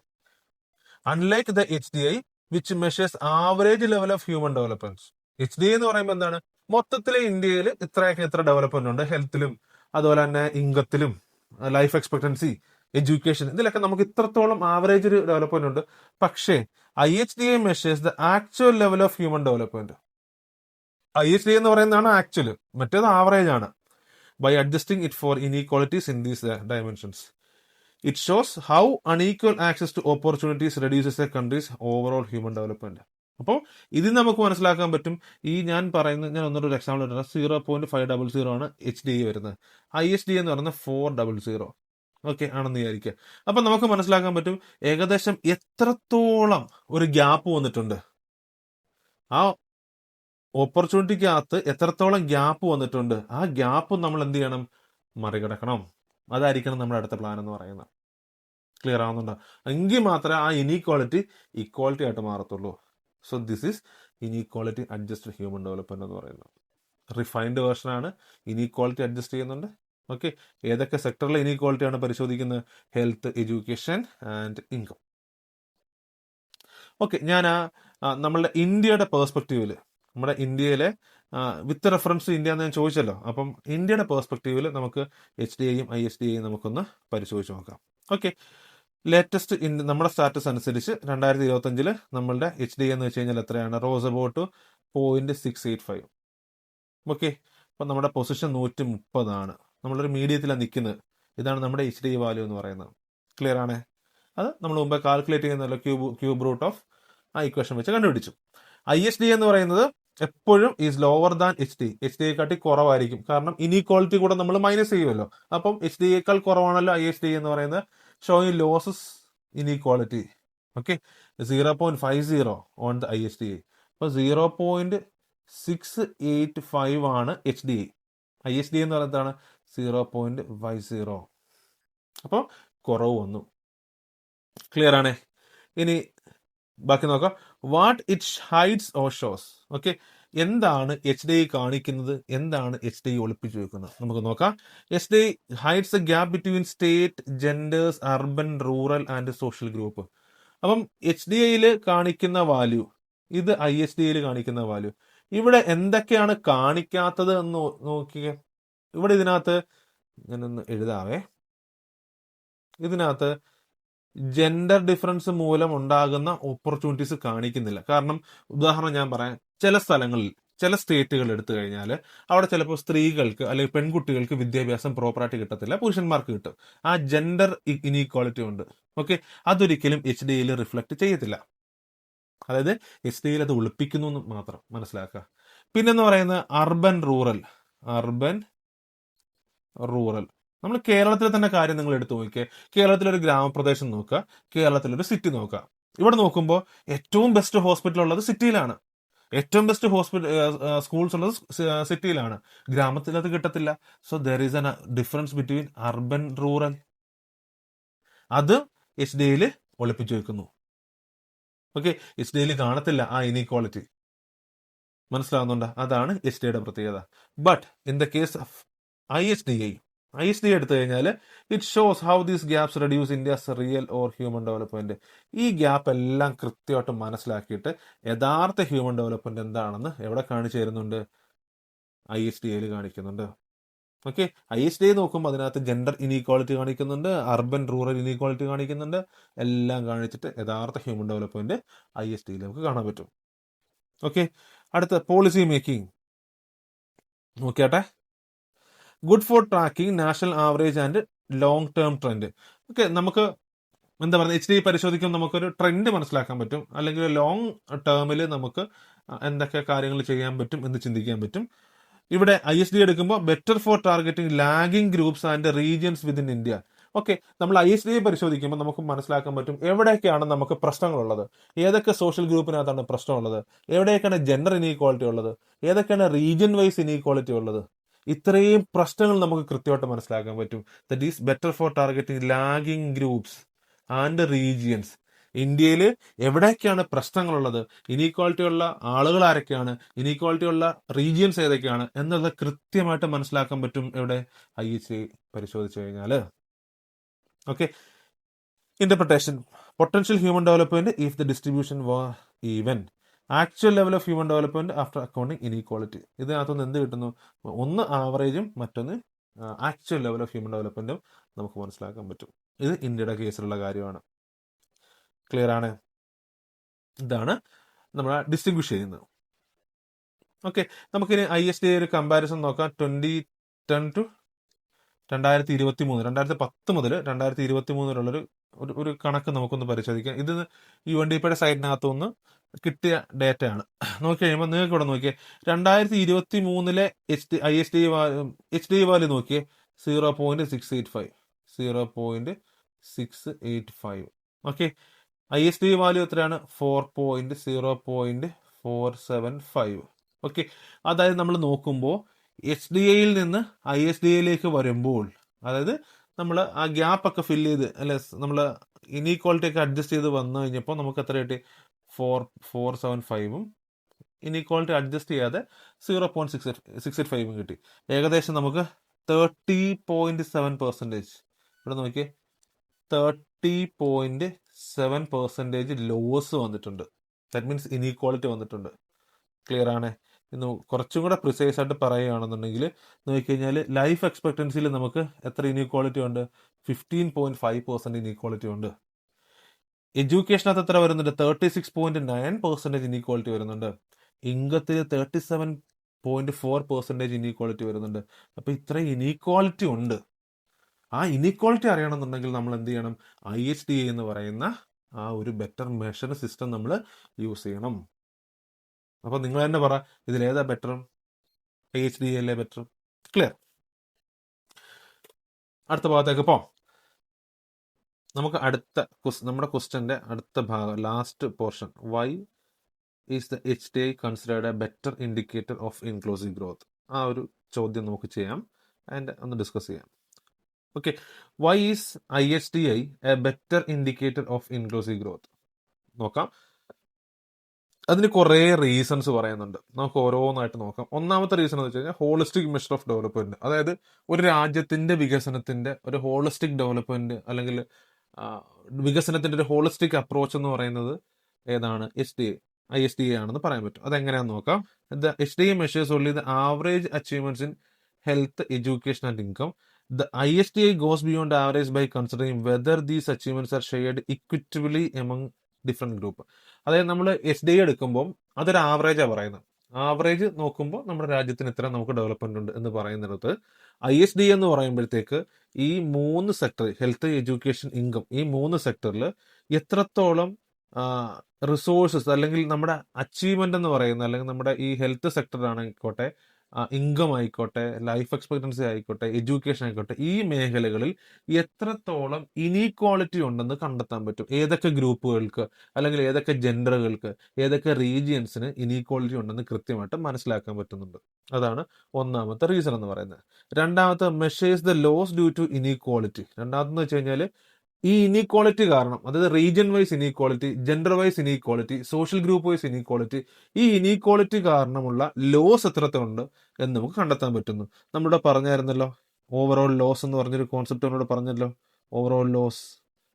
Unlike the HDI which measures average level of human development. HDI എന്ന് പറയുമ്പോൾ എന്താണ്? മൊത്തത്തിലെ ഇന്ത്യയിൽ എത്ര ഡെവലപ്മെന്റ് ഉണ്ട്, ഹെൽത്തിലും അതുപോലെ തന്നെ ഇൻകത്തിലും, ലൈഫ് എക്സ്പെക്ടൻസി, എഡ്യൂക്കേഷൻ, ഇതിലൊക്കെ നമുക്ക് ഇത്രത്തോളം ആവറേജ് ഒരു ഡെവലപ്മെന്റ് ഉണ്ട്. പക്ഷേ IHDA measures the actual level of human development. IHDA എന്ന് പറയുന്നതാണ് ആക്ച്വൽ, മറ്റേത് ആവറേജ് ആണ്. By adjusting it for inequalities in these dimensions. It shows how unequal access to opportunities reduces a countries overall human development. അപ്പോൾ ഇതിൽ നമുക്ക് മനസ്സിലാക്കാൻ പറ്റും, ഞാൻ ഒന്നൊരു എക്സാമ്പിൾ ഇട്ടാൽ 0.500 ആണ് HDA വരുന്നത്. IHDA എന്ന് പറയുന്നത് 400, ഓക്കെ ആണെന്ന് വിചാരിക്കുക. അപ്പൊ നമുക്ക് മനസ്സിലാക്കാൻ പറ്റും ഏകദേശം എത്രത്തോളം ഒരു ഗ്യാപ്പ് വന്നിട്ടുണ്ട്, ആ ഓപ്പർച്യൂണിറ്റിക്കകത്ത് എത്രത്തോളം ഗ്യാപ്പ് വന്നിട്ടുണ്ട്. ആ ഗ്യാപ്പ് നമ്മൾ എന്ത് ചെയ്യണം? മറികടക്കണം. അതായിരിക്കണം നമ്മുടെ അടുത്ത പ്ലാൻ എന്ന് പറയുന്നത്. ക്ലിയർ ആവുന്നുണ്ടോ? എങ്കിൽ മാത്രമേ ആ ഇനീക്വാളിറ്റി ഇക്വാളിറ്റി ആയിട്ട് മാറത്തുള്ളൂ. So this is inequality adjusted human development എന്ന് പറയുന്നത്. റിഫൈൻഡ് വേർഷനാണ്, ഇനീക്വാളിറ്റി അഡ്ജസ്റ്റ് ചെയ്യുന്നുണ്ട്. ഓക്കെ, ഏതൊക്കെ സെക്ടറിലെ ഇനീക്വാളിറ്റി ആണ് പരിശോധിക്കുന്നത്? Health, education and income. Okay, ഞാൻ നമ്മളുടെ ഇന്ത്യയുടെ പേഴ്സ്പെക്റ്റീവിൽ, നമ്മുടെ ഇന്ത്യയിലെ വിത്ത് റെഫറൻസ് ഇന്ത്യ എന്ന് ഞാൻ ചോദിച്ചല്ലോ, അപ്പം ഇന്ത്യയുടെ പേഴ്സ്പെക്റ്റീവിൽ നമുക്ക് HDIയും IHDIയും നമുക്കൊന്ന് പരിശോധിച്ച് നോക്കാം. ഓക്കെ, ലേറ്റസ്റ്റ് നമ്മുടെ സ്റ്റാറ്റസ് അനുസരിച്ച് 2025 നമ്മളുടെ HDI എന്ന് വെച്ച് കഴിഞ്ഞാൽ എത്രയാണ്? Rose about 0.685. ഓക്കെ, അപ്പം നമ്മുടെ പൊസിഷൻ 130 ആണ്. നമ്മളൊരു മീഡിയത്തിലാണ് നിൽക്കുന്നത്. ഇതാണ് നമ്മുടെ HDI വാല്യൂ എന്ന് പറയുന്നത്. ക്ലിയർ ആണ്? അത് നമ്മൾ മുമ്പേ കാൽക്കുലേറ്റ് ചെയ്യുന്നല്ലോ, ക്യൂബ് റൂട്ട് ഓഫ് ആ ഇക്വേഷൻ വെച്ച് കണ്ടുപിടിച്ചു. IHDA എന്ന് പറയുന്നത് എപ്പോഴും is lower than H D കാട്ടി കുറവായിരിക്കും. കാരണം ഇനീക്വാളിറ്റി കൂടെ നമ്മൾ മൈനസ് ചെയ്യുമല്ലോ. അപ്പം എച്ച് ഡിയേക്കാൾ കുറവാണല്ലോ ISD എന്ന് പറയുന്നത്. Showing losses inequality. Okay, 0.50 on the ISDA. അപ്പോൾ 0.685 ആണ് HDA. ISDA എന്ന് പറയുന്നതാണ് 0.50. അപ്പോൾ കുറവ് വന്നു. ക്ലിയർ ആണേ? ഇനി ബാക്കി നോക്കാം. What it hides or shows. Okay, എന്താണ് HDI കാണിക്കുന്നത്, എന്താണ് HDI ഒളിപ്പിച്ചു വെക്കുന്നത്, നമുക്ക് നോക്കാം. HDI hides A gap between state, genders, urban, rural and social group. അപ്പം HDIയിൽ കാണിക്കുന്ന വാല്യൂ, ഇത് ISDയിൽ കാണിക്കുന്ന വാല്യൂ. ഇവിടെ എന്തൊക്കെയാണ് കാണിക്കാത്തത് എന്ന് നോക്കിയേ. ഇവിടെ ഇതിനകത്ത് ഞാനൊന്ന് എഴുതാവേ. ഇതിനകത്ത് ജെൻഡർ ഡിഫറൻസ് മൂലം ഉണ്ടാകുന്ന ഓപ്പർച്യൂണിറ്റീസ് കാണിക്കുന്നില്ല. കാരണം ഉദാഹരണം ഞാൻ പറയാം, ചില സ്ഥലങ്ങളിൽ, ചില സ്റ്റേറ്റുകൾ എടുത്തു കഴിഞ്ഞാൽ അവിടെ ചിലപ്പോൾ സ്ത്രീകൾക്ക് അല്ലെങ്കിൽ പെൺകുട്ടികൾക്ക് വിദ്യാഭ്യാസം പ്രോപ്പറായിട്ട് കിട്ടത്തില്ല, പുരുഷന്മാർക്ക് കിട്ടും. ആ ജെൻഡർ ഇനീക്വാളിറ്റി ഉണ്ട്. ഓക്കെ, അതൊരിക്കലും HDയിൽ റിഫ്ലക്ട് ചെയ്യത്തില്ല. അതായത് HDയിൽ അത് ഒളിപ്പിക്കുന്നു എന്ന് മാത്രം മനസ്സിലാക്കുക. പിന്നെന്ന് പറയുന്നത് അർബൻ റൂറൽ. നമ്മൾ കേരളത്തിലെ തന്നെ കാര്യം നിങ്ങൾ എടുത്തു നോക്കിയേ. കേരളത്തിലൊരു ഗ്രാമപ്രദേശം നോക്കുക, കേരളത്തിലൊരു സിറ്റി നോക്കുക. ഇവിടെ നോക്കുമ്പോൾ ഏറ്റവും ബെസ്റ്റ് ഹോസ്പിറ്റൽ ഉള്ളത് സിറ്റിയിലാണ്, ഏറ്റവും ബെസ്റ്റ് സ്കൂൾസ് ഉള്ളത് സിറ്റിയിലാണ്. ഗ്രാമത്തിൽ അത് കിട്ടത്തില്ല. So there is N difference between urban rural. അത് HDയിൽ ഒളിപ്പിച്ചു വെക്കുന്നു. ഓക്കെ, HDയിൽ കാണത്തില്ല ആ ഇനീക്വാളിറ്റി. മനസ്സിലാവുന്നുണ്ടോ? അതാണ് HDയുടെ പ്രത്യേകത. But in the case of ISDA എടുത്തു കഴിഞ്ഞാൽ it shows how these gaps reduce India's real or human development. ഈ ഗ്യാപ്പ് എല്ലാം കൃത്യമായിട്ട് മനസ്സിലാക്കിയിട്ട് യഥാർത്ഥ ഹ്യൂമൻ ഡെവലപ്മെന്റ് എന്താണെന്ന് എവിടെ കാണിച്ചു തരുന്നുണ്ട്? ISDയിൽ കാണിക്കുന്നുണ്ട്. ഓക്കെ, ISDA നോക്കുമ്പോൾ അതിനകത്ത് ജെൻഡർ ഇനീക്വാളിറ്റി കാണിക്കുന്നുണ്ട്, അർബൻ റൂറൽ ഇനീക്വാളിറ്റി കാണിക്കുന്നുണ്ട്. എല്ലാം കാണിച്ചിട്ട് യഥാർത്ഥ ഹ്യൂമൻ ഡെവലപ്മെന്റ് ISDയിൽ നമുക്ക് കാണാൻ പറ്റും. ഓക്കെ, അടുത്ത പോളിസി മേക്കിംഗ് നോക്കിയാട്ടെ. Good for tracking national average and long term trend. Okay, നമുക്ക് എന്താ പറയുക, HDI പരിശോധിക്കുമ്പോൾ നമുക്കൊരു ട്രെൻഡ് മനസ്സിലാക്കാൻ പറ്റും, അല്ലെങ്കിൽ ലോങ് ടേമിൽ നമുക്ക് എന്തൊക്കെ കാര്യങ്ങൾ ചെയ്യാൻ പറ്റും എന്ന് ചിന്തിക്കാൻ പറ്റും. ഇവിടെ ISDA എടുക്കുമ്പോൾ better for targeting lagging groups and regions within India. Okay, നമ്മൾ ISDA പരിശോധിക്കുമ്പോൾ നമുക്ക് മനസ്സിലാക്കാൻ പറ്റും എവിടെയൊക്കെയാണ് നമുക്ക് പ്രശ്നങ്ങളുള്ളത്, ഏതൊക്കെ സോഷ്യൽ ഗ്രൂപ്പിനകത്താണ് പ്രശ്നമുള്ളത്, എവിടെയൊക്കെയാണ് ജെൻഡർ ഇനീക്വാളിറ്റി ഉള്ളത്, ഏതൊക്കെയാണ് റീജിയൻ വൈസ് ഇനീക്വാളിറ്റി ഉള്ളത്. ഇത്രയും പ്രശ്നങ്ങൾ നമുക്ക് കൃത്യമായിട്ട് മനസ്സിലാക്കാൻ പറ്റും. That is better for targeting lagging groups and regions. ഇന്ത്യയിൽ എവിടെയൊക്കെയാണ് പ്രശ്നങ്ങളുള്ളത്, ഇനീക്വാളിറ്റി ഉള്ള ആളുകൾ ആരൊക്കെയാണ്, ഇനീക്വാളിറ്റി ഉള്ള റീജിയൻസ് ഏതൊക്കെയാണ് എന്നുള്ളത് കൃത്യമായിട്ട് മനസ്സിലാക്കാൻ പറ്റും എവിടെ? ISDA പരിശോധിച്ചു കഴിഞ്ഞാൽ. Okay, interpretation. Potential human development if the distribution war even. Actual level of human development after accounting inequality. ഇതിനകത്തുനിന്ന് എന്ത് കിട്ടുന്നു? ഒന്ന് ആവറേജും മറ്റൊന്ന് ആക്ച്വൽ ലെവൽ ഓഫ് ഹ്യൂമൻ ഡെവലപ്മെന്റും നമുക്ക് മനസ്സിലാക്കാൻ പറ്റും. ഇത് ഇന്ത്യയുടെ കേസിലുള്ള കാര്യമാണ്. ക്ലിയർ ആണ്? ഇതാണ് നമ്മൾ ഡിസ്റ്റിങ്വിഷ് ചെയ്യുന്നത്. ഓക്കെ, നമുക്കിനി ISDA ഒരു കമ്പാരിസൺ നോക്കാം. 2010 to 2023, 2010 മുതൽ 2023 ഒരു കണക്ക് നമുക്കൊന്ന് പരിശോധിക്കാം. ഇത് UNDPയുടെ സൈറ്റിനകത്തുനിന്ന് കിട്ടിയ ഡേറ്റ ആണ്. നോക്കി കഴിയുമ്പോൾ നിങ്ങൾക്ക് ഇവിടെ നോക്കിയേ, 2023 HDI വാല്യൂ നോക്കിയേ 0.685. ഓക്കെ, ISDA വാല്യൂ എത്രയാണ്? 0.475. ഓക്കെ, അതായത് നമ്മൾ നോക്കുമ്പോൾ HDIയിൽ നിന്ന് ISDAയിലേക്ക് വരുമ്പോൾ, അതായത് നമ്മൾ ആ ഗ്യാപ്പ് ഒക്കെ ഫില്ല് ചെയ്ത് അല്ലെ, നമ്മൾ ഇനീക്വാളിറ്റി ഒക്കെ അഡ്ജസ്റ്റ് ചെയ്ത് വന്നു കഴിഞ്ഞപ്പോൾ നമുക്ക് എത്ര കിട്ടി? 475ഉം ഇനീക്വാളിറ്റി അഡ്ജസ്റ്റ് ചെയ്യാതെ 0.685ഉം കിട്ടി. ഏകദേശം നമുക്ക് 30.7%. ഇവിടെ നോക്കിയേ, 30.7% ലോസ് വന്നിട്ടുണ്ട്. ദാറ്റ് മീൻസ് ഇനീക്വാളിറ്റി വന്നിട്ടുണ്ട്. ക്ലിയർ ആണ്? ഇന്ന് കുറച്ചും കൂടെ പ്രിസൈസ് ആയിട്ട് പറയുകയാണെന്നുണ്ടെങ്കിൽ നോക്കിക്കഴിഞ്ഞാൽ ലൈഫ് എക്സ്പെക്ടൻസിയിൽ നമുക്ക് എത്ര ഇനീക്വാളിറ്റി ഉണ്ട്? 15.5% ഇനീക്വാളിറ്റി ഉണ്ട്. എഡ്യൂക്കേഷനകത്ത് എത്ര വരുന്നുണ്ട്? 36.9% ഇനീക്വാളിറ്റി വരുന്നുണ്ട്. ഇൻകത്തിൽ 37.4% ഇനീക്വാളിറ്റി വരുന്നുണ്ട്. അപ്പൊ ഇത്രയും ഇനീക്വാളിറ്റി ഉണ്ട്. ആ ഇനീക്വാളിറ്റി അറിയണമെന്നുണ്ടെങ്കിൽ നമ്മൾ എന്ത് ചെയ്യണം? ISDA എന്ന് പറയുന്ന ആ ഒരു ബെറ്റർ മെഷർ സിസ്റ്റം നമ്മൾ യൂസ് ചെയ്യണം. അപ്പോൾ നിങ്ങൾ തന്നെ പറ, ഇതിലേതാ ബെറ്ററും? IHDA അല്ലേ ബെറ്റർ? ക്ലിയർ. അടുത്ത ഭാഗത്തേക്ക് പോകാം. നമുക്ക് നമ്മുടെ ക്വസ്റ്റ്യൻ്റെ അടുത്ത ഭാഗം, last portion, why is the HDA considered a better indicator of inclusive growth? ആ ഒരു ചോദ്യം നമുക്ക് ചെയ്യാം ആൻഡ് ഒന്ന് ഡിസ്കസ് ചെയ്യാം. Okay, why is IHDA a better indicator of inclusive growth? നോക്കാം. അതിന് കുറേ റീസൺസ് പറയുന്നുണ്ട്. നമുക്ക് ഓരോന്നായിട്ട് നോക്കാം. ഒന്നാമത്തെ റീസൺ എന്ന് വെച്ച് കഴിഞ്ഞാൽ ഹോളിസ്റ്റിക് മെഷർ ഓഫ് ഡെവലപ്മെന്റ്. അതായത് ഒരു രാജ്യത്തിന്റെ വികസനത്തിന്റെ ഒരു ഹോളിസ്റ്റിക് ഡെവലപ്മെന്റ് അല്ലെങ്കിൽ വികസനത്തിന്റെ ഒരു ഹോളിസ്റ്റിക് അപ്രോച്ച് എന്ന് പറയുന്നത് ഏതാണ്? IHDA ആണെന്ന് പറയാൻ പറ്റും. അതെങ്ങനെയാണെന്ന് നോക്കാം. The HDA measures only the average achievements in health, education and income. The IHDA goes beyond average by considering whether these achievements are shared equitably among different group. അതായത് നമ്മൾ HDA എടുക്കുമ്പോൾ അതൊരു ആവറേജാണ് പറയുന്നത്. ആവറേജ് നോക്കുമ്പോൾ നമ്മുടെ രാജ്യത്തിന് ഇത്ര നമുക്ക് ഡെവലപ്മെന്റ് ഉണ്ട് എന്ന് പറയുന്നിടത്ത് IHDA എന്ന് പറയുമ്പോഴത്തേക്ക് ഈ 3 സെക്ടർ, ഹെൽത്ത്, എഡ്യൂക്കേഷൻ, ഇൻകം, ഈ 3 സെക്ടറിൽ എത്രത്തോളം റിസോഴ്സസ് അല്ലെങ്കിൽ നമ്മുടെ അച്ചീവ്മെന്റ് എന്ന് പറയുന്നത്, അല്ലെങ്കിൽ നമ്മുടെ ഈ ഹെൽത്ത് സെക്ടർ ആയിക്കോട്ടെ, ഇൻകം ആയിക്കോട്ടെ, ലൈഫ് എക്സ്പെക്ടൻസി ആയിക്കോട്ടെ, എഡ്യൂക്കേഷൻ ആയിക്കോട്ടെ, ഈ മേഖലകളിൽ എത്രത്തോളം ഇനീക്വാളിറ്റി ഉണ്ടെന്ന് കണ്ടെത്താൻ പറ്റും. ഏതൊക്കെ ഗ്രൂപ്പുകൾക്ക് അല്ലെങ്കിൽ ഏതൊക്കെ ജെൻഡറുകൾക്ക്, ഏതൊക്കെ റീജിയൻസിന് ഇനീക്വാളിറ്റി ഉണ്ടെന്ന് കൃത്യമായിട്ട് മനസ്സിലാക്കാൻ പറ്റുന്നുണ്ട്. അതാണ് ഒന്നാമത്തെ റീസൺ എന്ന് പറയുന്നത്. രണ്ടാമത്തെ, measures the loss due to inequality. രണ്ടാമതെന്ന് വെച്ച് കഴിഞ്ഞാൽ ഈ ഇനീക്വാളിറ്റി കാരണം, അതായത് region wise inequality, gender wise inequality, social group wise inequality, ഈ ഇനീക്വാളിറ്റി കാരണമുള്ള ലോസ് എത്രത്തുണ്ട് എന്ന് നമുക്ക് കണ്ടെത്താൻ പറ്റുന്നു. നമ്മളിവിടെ പറഞ്ഞായിരുന്നല്ലോ, ഓവറോൾ ലോസ് എന്ന് പറഞ്ഞൊരു കോൺസെപ്റ്റ് നമ്മളോട് പറഞ്ഞല്ലോ, ഓവറോൾ ലോസ്.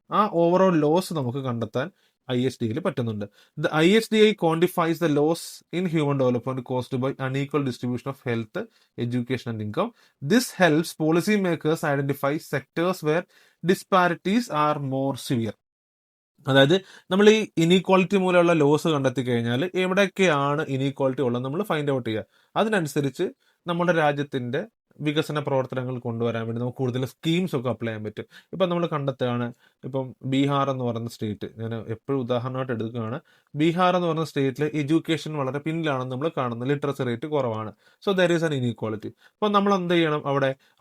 ആ ഓവറോൾ ലോസ് നമുക്ക് കണ്ടെത്താൻ IHDA പറ്റുന്നുണ്ട്. The IHDA quantifies the loss in human development caused by unequal distribution of health, education and income. This helps policy makers identify sectors where disparities are more severe. അതായത് നമ്മൾ ഈ inequality മൂലമുള്ള loss കണ്ടെത്തി കഴിഞ്ഞാൽ എവിടെയൊക്കെയാണ് inequality ഉള്ളത് നമ്മൾ find out ചെയ്യുക. അതിനനുസരിച്ച് നമ്മുടെ രാജ്യത്തിന്റെ വികസന പ്രവർത്തനങ്ങൾ കൊണ്ടുവരാൻ വേണ്ടി നമുക്ക് കൂടുതൽ സ്കീംസ് ഒക്കെ അപ്ലൈ ചെയ്യാൻ പറ്റും. ഇപ്പം നമ്മൾ കണ്ടെത്തുകയാണ്, ഇപ്പം ബീഹാർ എന്ന് പറയുന്ന സ്റ്റേറ്റ് ഞാൻ എപ്പോഴും ഉദാഹരണമായിട്ട് എടുക്കുകയാണ്. ബീഹാർ എന്ന് പറയുന്ന സ്റ്റേറ്റിൽ എഡ്യൂക്കേഷൻ വളരെ പിന്നിലാണെന്ന് നമ്മൾ കാണുന്നത്, ലിറ്ററസി റേറ്റ് കുറവാണ്. So there is an inequality. അപ്പം നമ്മൾ എന്ത് ചെയ്യണം,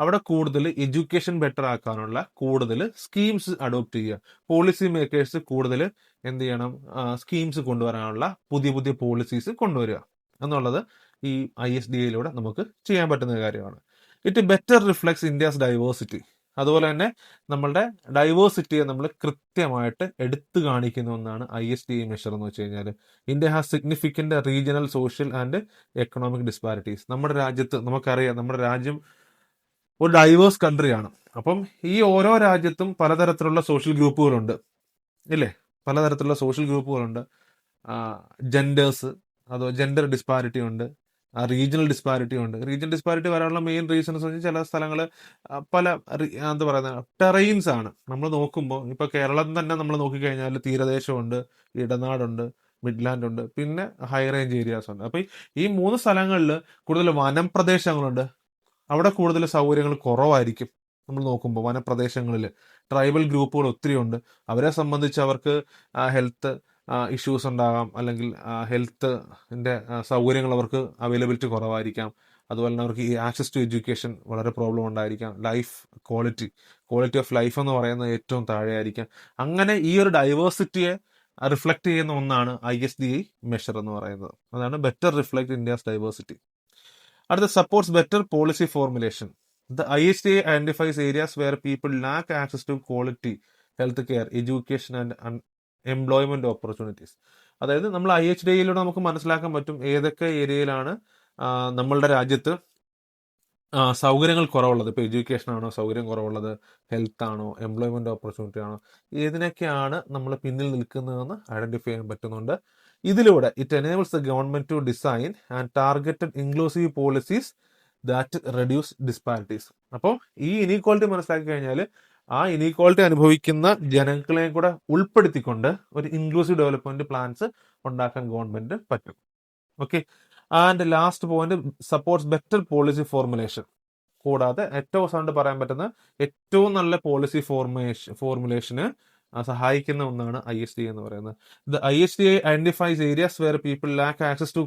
അവിടെ കൂടുതൽ എഡ്യൂക്കേഷൻ ബെറ്റർ ആക്കാനുള്ള കൂടുതൽ സ്കീംസ് അഡോപ്റ്റ് ചെയ്യുക. പോളിസി മേക്കേഴ്സ് കൂടുതൽ എന്ത് ചെയ്യണം, സ്കീംസ് കൊണ്ടുവരാനുള്ള പുതിയ പുതിയ പോളിസീസ് കൊണ്ടുവരിക എന്നുള്ളത് ഈ IHDA നമുക്ക് ചെയ്യാൻ പറ്റുന്ന കാര്യമാണ്. It better reflects India's diversity. അതുപോലെ തന്നെ നമ്മളുടെ ഡൈവേഴ്സിറ്റിയെ നമ്മൾ കൃത്യമായിട്ട് എടുത്തു കാണിക്കുന്ന ഒന്നാണ് IHDA മെഷർ എന്ന് വെച്ച് കഴിഞ്ഞാൽ. India has significant regional, social and economic disparities. നമ്മുടെ രാജ്യത്ത് നമുക്കറിയാം, നമ്മുടെ രാജ്യം ഒരു ഡൈവേഴ്സ് കൺട്രിയാണ്. അപ്പം ഈ ഓരോ രാജ്യത്തും പലതരത്തിലുള്ള സോഷ്യൽ ഗ്രൂപ്പുകളുണ്ട്, ഇല്ലേ? പലതരത്തിലുള്ള സോഷ്യൽ ഗ്രൂപ്പുകളുണ്ട്. ജെൻഡേഴ്സ്, അതോ ജെൻഡർ ഡിസ്പാരിറ്റി ഉണ്ട്, റീജിയണൽ ഡിസ്പാരിറ്റി ഉണ്ട്. റീജിയണൽ ഡിസ്പാരിറ്റി വരാനുള്ള മെയിൻ റീസൺസ് വെച്ചാൽ ചില സ്ഥലങ്ങൾ പല എന്താ പറയുന്നത് ടെറൈൻസ് ആണ്. നമ്മൾ നോക്കുമ്പോൾ ഇപ്പോൾ കേരളം തന്നെ നമ്മൾ നോക്കിക്കഴിഞ്ഞാൽ തീരദേശമുണ്ട്, ഇടനാടുണ്ട്, മിഡ്ലാൻഡ് ഉണ്ട്, പിന്നെ ഹൈ റേഞ്ച് ഏരിയാസ് ഉണ്ട്. അപ്പോൾ ഈ 3 സ്ഥലങ്ങളിൽ കൂടുതൽ വനം പ്രദേശങ്ങളുണ്ട്. അവിടെ കൂടുതൽ സൗകര്യങ്ങൾ കുറവായിരിക്കും. നമ്മൾ നോക്കുമ്പോൾ വനപ്രദേശങ്ങളിൽ ട്രൈബൽ ഗ്രൂപ്പുകൾ ഒത്തിരി ഉണ്ട്. അവരെ സംബന്ധിച്ച് അവർക്ക് ഹെൽത്ത് ഇഷ്യൂസ് ഉണ്ടാകാം, അല്ലെങ്കിൽ ഹെൽത്തിൻ്റെ സൗകര്യങ്ങൾ അവർക്ക് അവൈലബിലിറ്റി കുറവായിരിക്കാം. അതുപോലെ തന്നെ അവർക്ക് ഈ ആക്സസ് ടു എഡ്യൂക്കേഷൻ വളരെ പ്രോബ്ലം ഉണ്ടായിരിക്കാം. ലൈഫ് ക്വാളിറ്റി ഓഫ് ലൈഫ് എന്ന് പറയുന്നത് ഏറ്റവും താഴെയായിരിക്കാം. അങ്ങനെ ഈ ഒരു ഡൈവേഴ്സിറ്റിയെ റിഫ്ലക്ട് ചെയ്യുന്ന ഒന്നാണ് IHDA മെഷർ എന്ന് പറയുന്നത്. അതാണ് ബെറ്റർ റിഫ്ലക്ട് ഇന്ത്യസ് ഡൈവേഴ്സിറ്റി. അടുത്ത, supports better policy formulation. The IHDA identifies areas where people lack access to quality health care, education and employment opportunities. അതായത് നമ്മൾ IHDA നമുക്ക് മനസ്സിലാക്കാൻ പറ്റും ഏതൊക്കെ ഏരിയയിലാണ് നമ്മളുടെ രാജ്യത്ത് സൗകര്യങ്ങൾ കുറവുള്ളത്. ഇപ്പോൾ എഡ്യൂക്കേഷൻ ആണോ സൗകര്യം കുറവുള്ളത്, ഹെൽത്ത് ആണോ, എംപ്ലോയ്മെന്റ് ഓപ്പർച്യൂണിറ്റി ആണോ, ഏതിനൊക്കെയാണ് നമ്മൾ പിന്നിൽ നിൽക്കുന്നതെന്ന് ഐഡന്റിഫൈ ചെയ്യാൻ പറ്റുന്നുണ്ട്. ഇതിലൂടെ it enables the government to design and targeted inclusive policies that reduce disparities. അപ്പോൾ ഈ ഇനീക്വാളിറ്റി മനസ്സിലാക്കി കഴിഞ്ഞാൽ ആ ഇനീക്വാളിറ്റി അനുഭവിക്കുന്ന ജനങ്ങളെ കൂടെ ഉൾപ്പെടുത്തിക്കൊണ്ട് ഒരു ഇൻക്ലൂസീവ് ഡെവലപ്മെന്റ് പ്ലാൻസ് ഉണ്ടാക്കാൻ ഗവൺമെന്റ് പറ്റും. Okay, and last point, supports better policy formulation. കൂടാതെ ഏറ്റവും അവസാനം പറയാൻ പറ്റുന്ന ഏറ്റവും നല്ല പോളിസി ഫോർമുലേഷന് സഹായിക്കുന്ന ഒന്നാണ് ISDA എന്ന് പറയുന്നത്. The ISDA identifies areas where people lack access to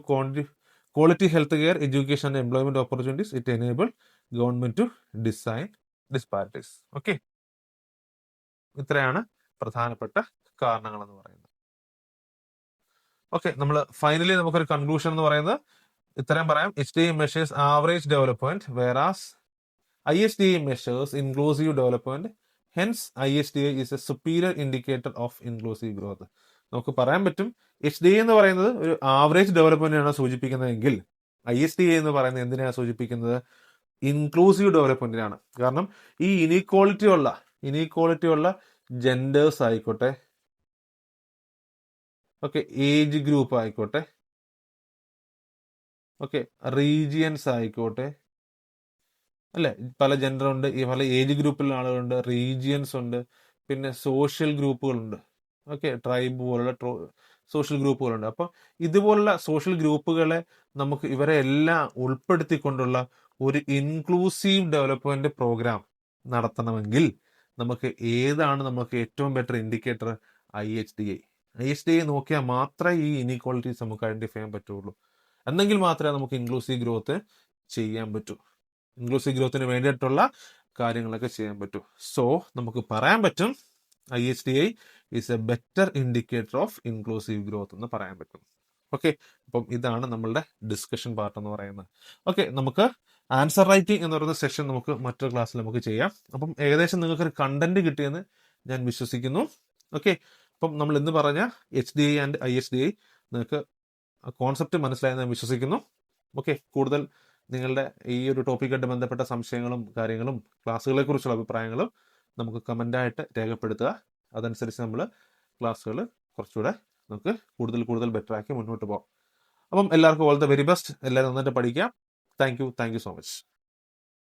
quality health care, education and employment opportunities. It enable government to design disparities. Okay, ഇത്രയാണ് പ്രധാനപ്പെട്ട കാരണങ്ങൾ എന്ന് പറയുന്നത്. ഓക്കെ, നമ്മൾ ഫൈനലി നമുക്കൊരു കൺക്ലൂഷൻ എന്ന് പറയുന്നത് ഇത്രയും പറയാം. HDA measures average development വേറാസ് ISDA measures inclusive development. Hence ISDA is A superior indicator of inclusive growth. നമുക്ക് പറയാൻ പറ്റും HDA എന്ന് പറയുന്നത് ഒരു ആവറേജ് ഡെവലപ്മെന്റിനാണ് സൂചിപ്പിക്കുന്നതെങ്കിൽ ISDA എന്ന് പറയുന്നത് എന്തിനാണ് സൂചിപ്പിക്കുന്നത്? ഇൻക്ലൂസീവ് ഡെവലപ്മെന്റിനാണ്. കാരണം ഈ ഇനീക്വാളിറ്റി ഉള്ള ജെൻഡേഴ്സ് ആയിക്കോട്ടെ, ഓക്കെ, ഏജ് ഗ്രൂപ്പ് ആയിക്കോട്ടെ, ഓക്കെ, റീജിയൻസ് ആയിക്കോട്ടെ, അല്ലെ, പല ജെൻഡർ ഉണ്ട്, ഈ പല ഏജ് ഗ്രൂപ്പിലുള്ള ആളുകളുണ്ട്, റീജിയൻസ് ഉണ്ട്, പിന്നെ സോഷ്യൽ ഗ്രൂപ്പുകളുണ്ട്, ഓക്കെ, ട്രൈബ് പോലുള്ള സോഷ്യൽ ഗ്രൂപ്പുകളുണ്ട്. അപ്പോൾ ഇതുപോലുള്ള സോഷ്യൽ ഗ്രൂപ്പുകളെ നമുക്ക് ഇവരെ എല്ലാം ഉൾപ്പെടുത്തിക്കൊണ്ടുള്ള ഒരു ഇൻക്ലൂസീവ് ഡെവലപ്മെന്റ് പ്രോഗ്രാം നടത്തണമെങ്കിൽ നമുക്ക് ഏതാണ് നമുക്ക് ഏറ്റവും ബെറ്റർ ഇൻഡിക്കേറ്റർ? ISDA നോക്കിയാൽ മാത്രമേ ഈ ഇനീക്വാളിറ്റീസ് നമുക്ക് ഐഡന്റിഫൈ ചെയ്യാൻ പറ്റുള്ളൂ. എന്നെങ്കിൽ മാത്രമേ നമുക്ക് ഇൻക്ലൂസീവ് ഗ്രോത്ത് ചെയ്യാൻ പറ്റൂ, ഇൻക്ലൂസീവ് ഗ്രോത്തിന് വേണ്ടിയിട്ടുള്ള കാര്യങ്ങളൊക്കെ ചെയ്യാൻ പറ്റൂ. സോ നമുക്ക് പറയാൻ പറ്റും ISDA is A better indicator of inclusive growth എന്ന് പറയാൻ പറ്റും. ഓക്കെ, അപ്പം ഇതാണ് നമ്മളുടെ ഡിസ്കഷൻ പാർട്ട് എന്ന് പറയുന്നത്. ഓക്കെ, നമുക്ക് ആൻസർ റൈറ്റിംഗ് എന്ന് പറയുന്ന സെഷൻ നമുക്ക് മറ്റൊരു ക്ലാസ്സിൽ നമുക്ക് ചെയ്യാം. അപ്പം ഏകദേശം നിങ്ങൾക്കൊരു കണ്ടന്റ് കിട്ടിയെന്ന് ഞാൻ വിശ്വസിക്കുന്നു. ഓക്കെ, അപ്പം നമ്മൾ ഇന്ന് പറഞ്ഞ HDA ആൻഡ് ISDA നിങ്ങൾക്ക് കോൺസെപ്റ്റ് മനസ്സിലായെന്ന് ഞാൻ വിശ്വസിക്കുന്നു. ഓക്കെ, കൂടുതൽ നിങ്ങളുടെ ഈ ഒരു ടോപ്പിക്കായിട്ട് ബന്ധപ്പെട്ട സംശയങ്ങളും കാര്യങ്ങളും ക്ലാസ്സുകളെ കുറിച്ചുള്ള അഭിപ്രായങ്ങളും നമുക്ക് കമൻ്റായിട്ട് രേഖപ്പെടുത്തുക. അതനുസരിച്ച് നമ്മൾ ക്ലാസ്സുകൾ കുറച്ചുകൂടെ നമുക്ക് കൂടുതൽ ബെറ്റർ ആക്കി മുന്നോട്ട് പോകാം. അപ്പം എല്ലാവർക്കും ഓൾ ദ വെരി ബെസ്റ്റ്. എല്ലാവരും നന്നായിട്ട് പഠിക്കാം. Thank you so much.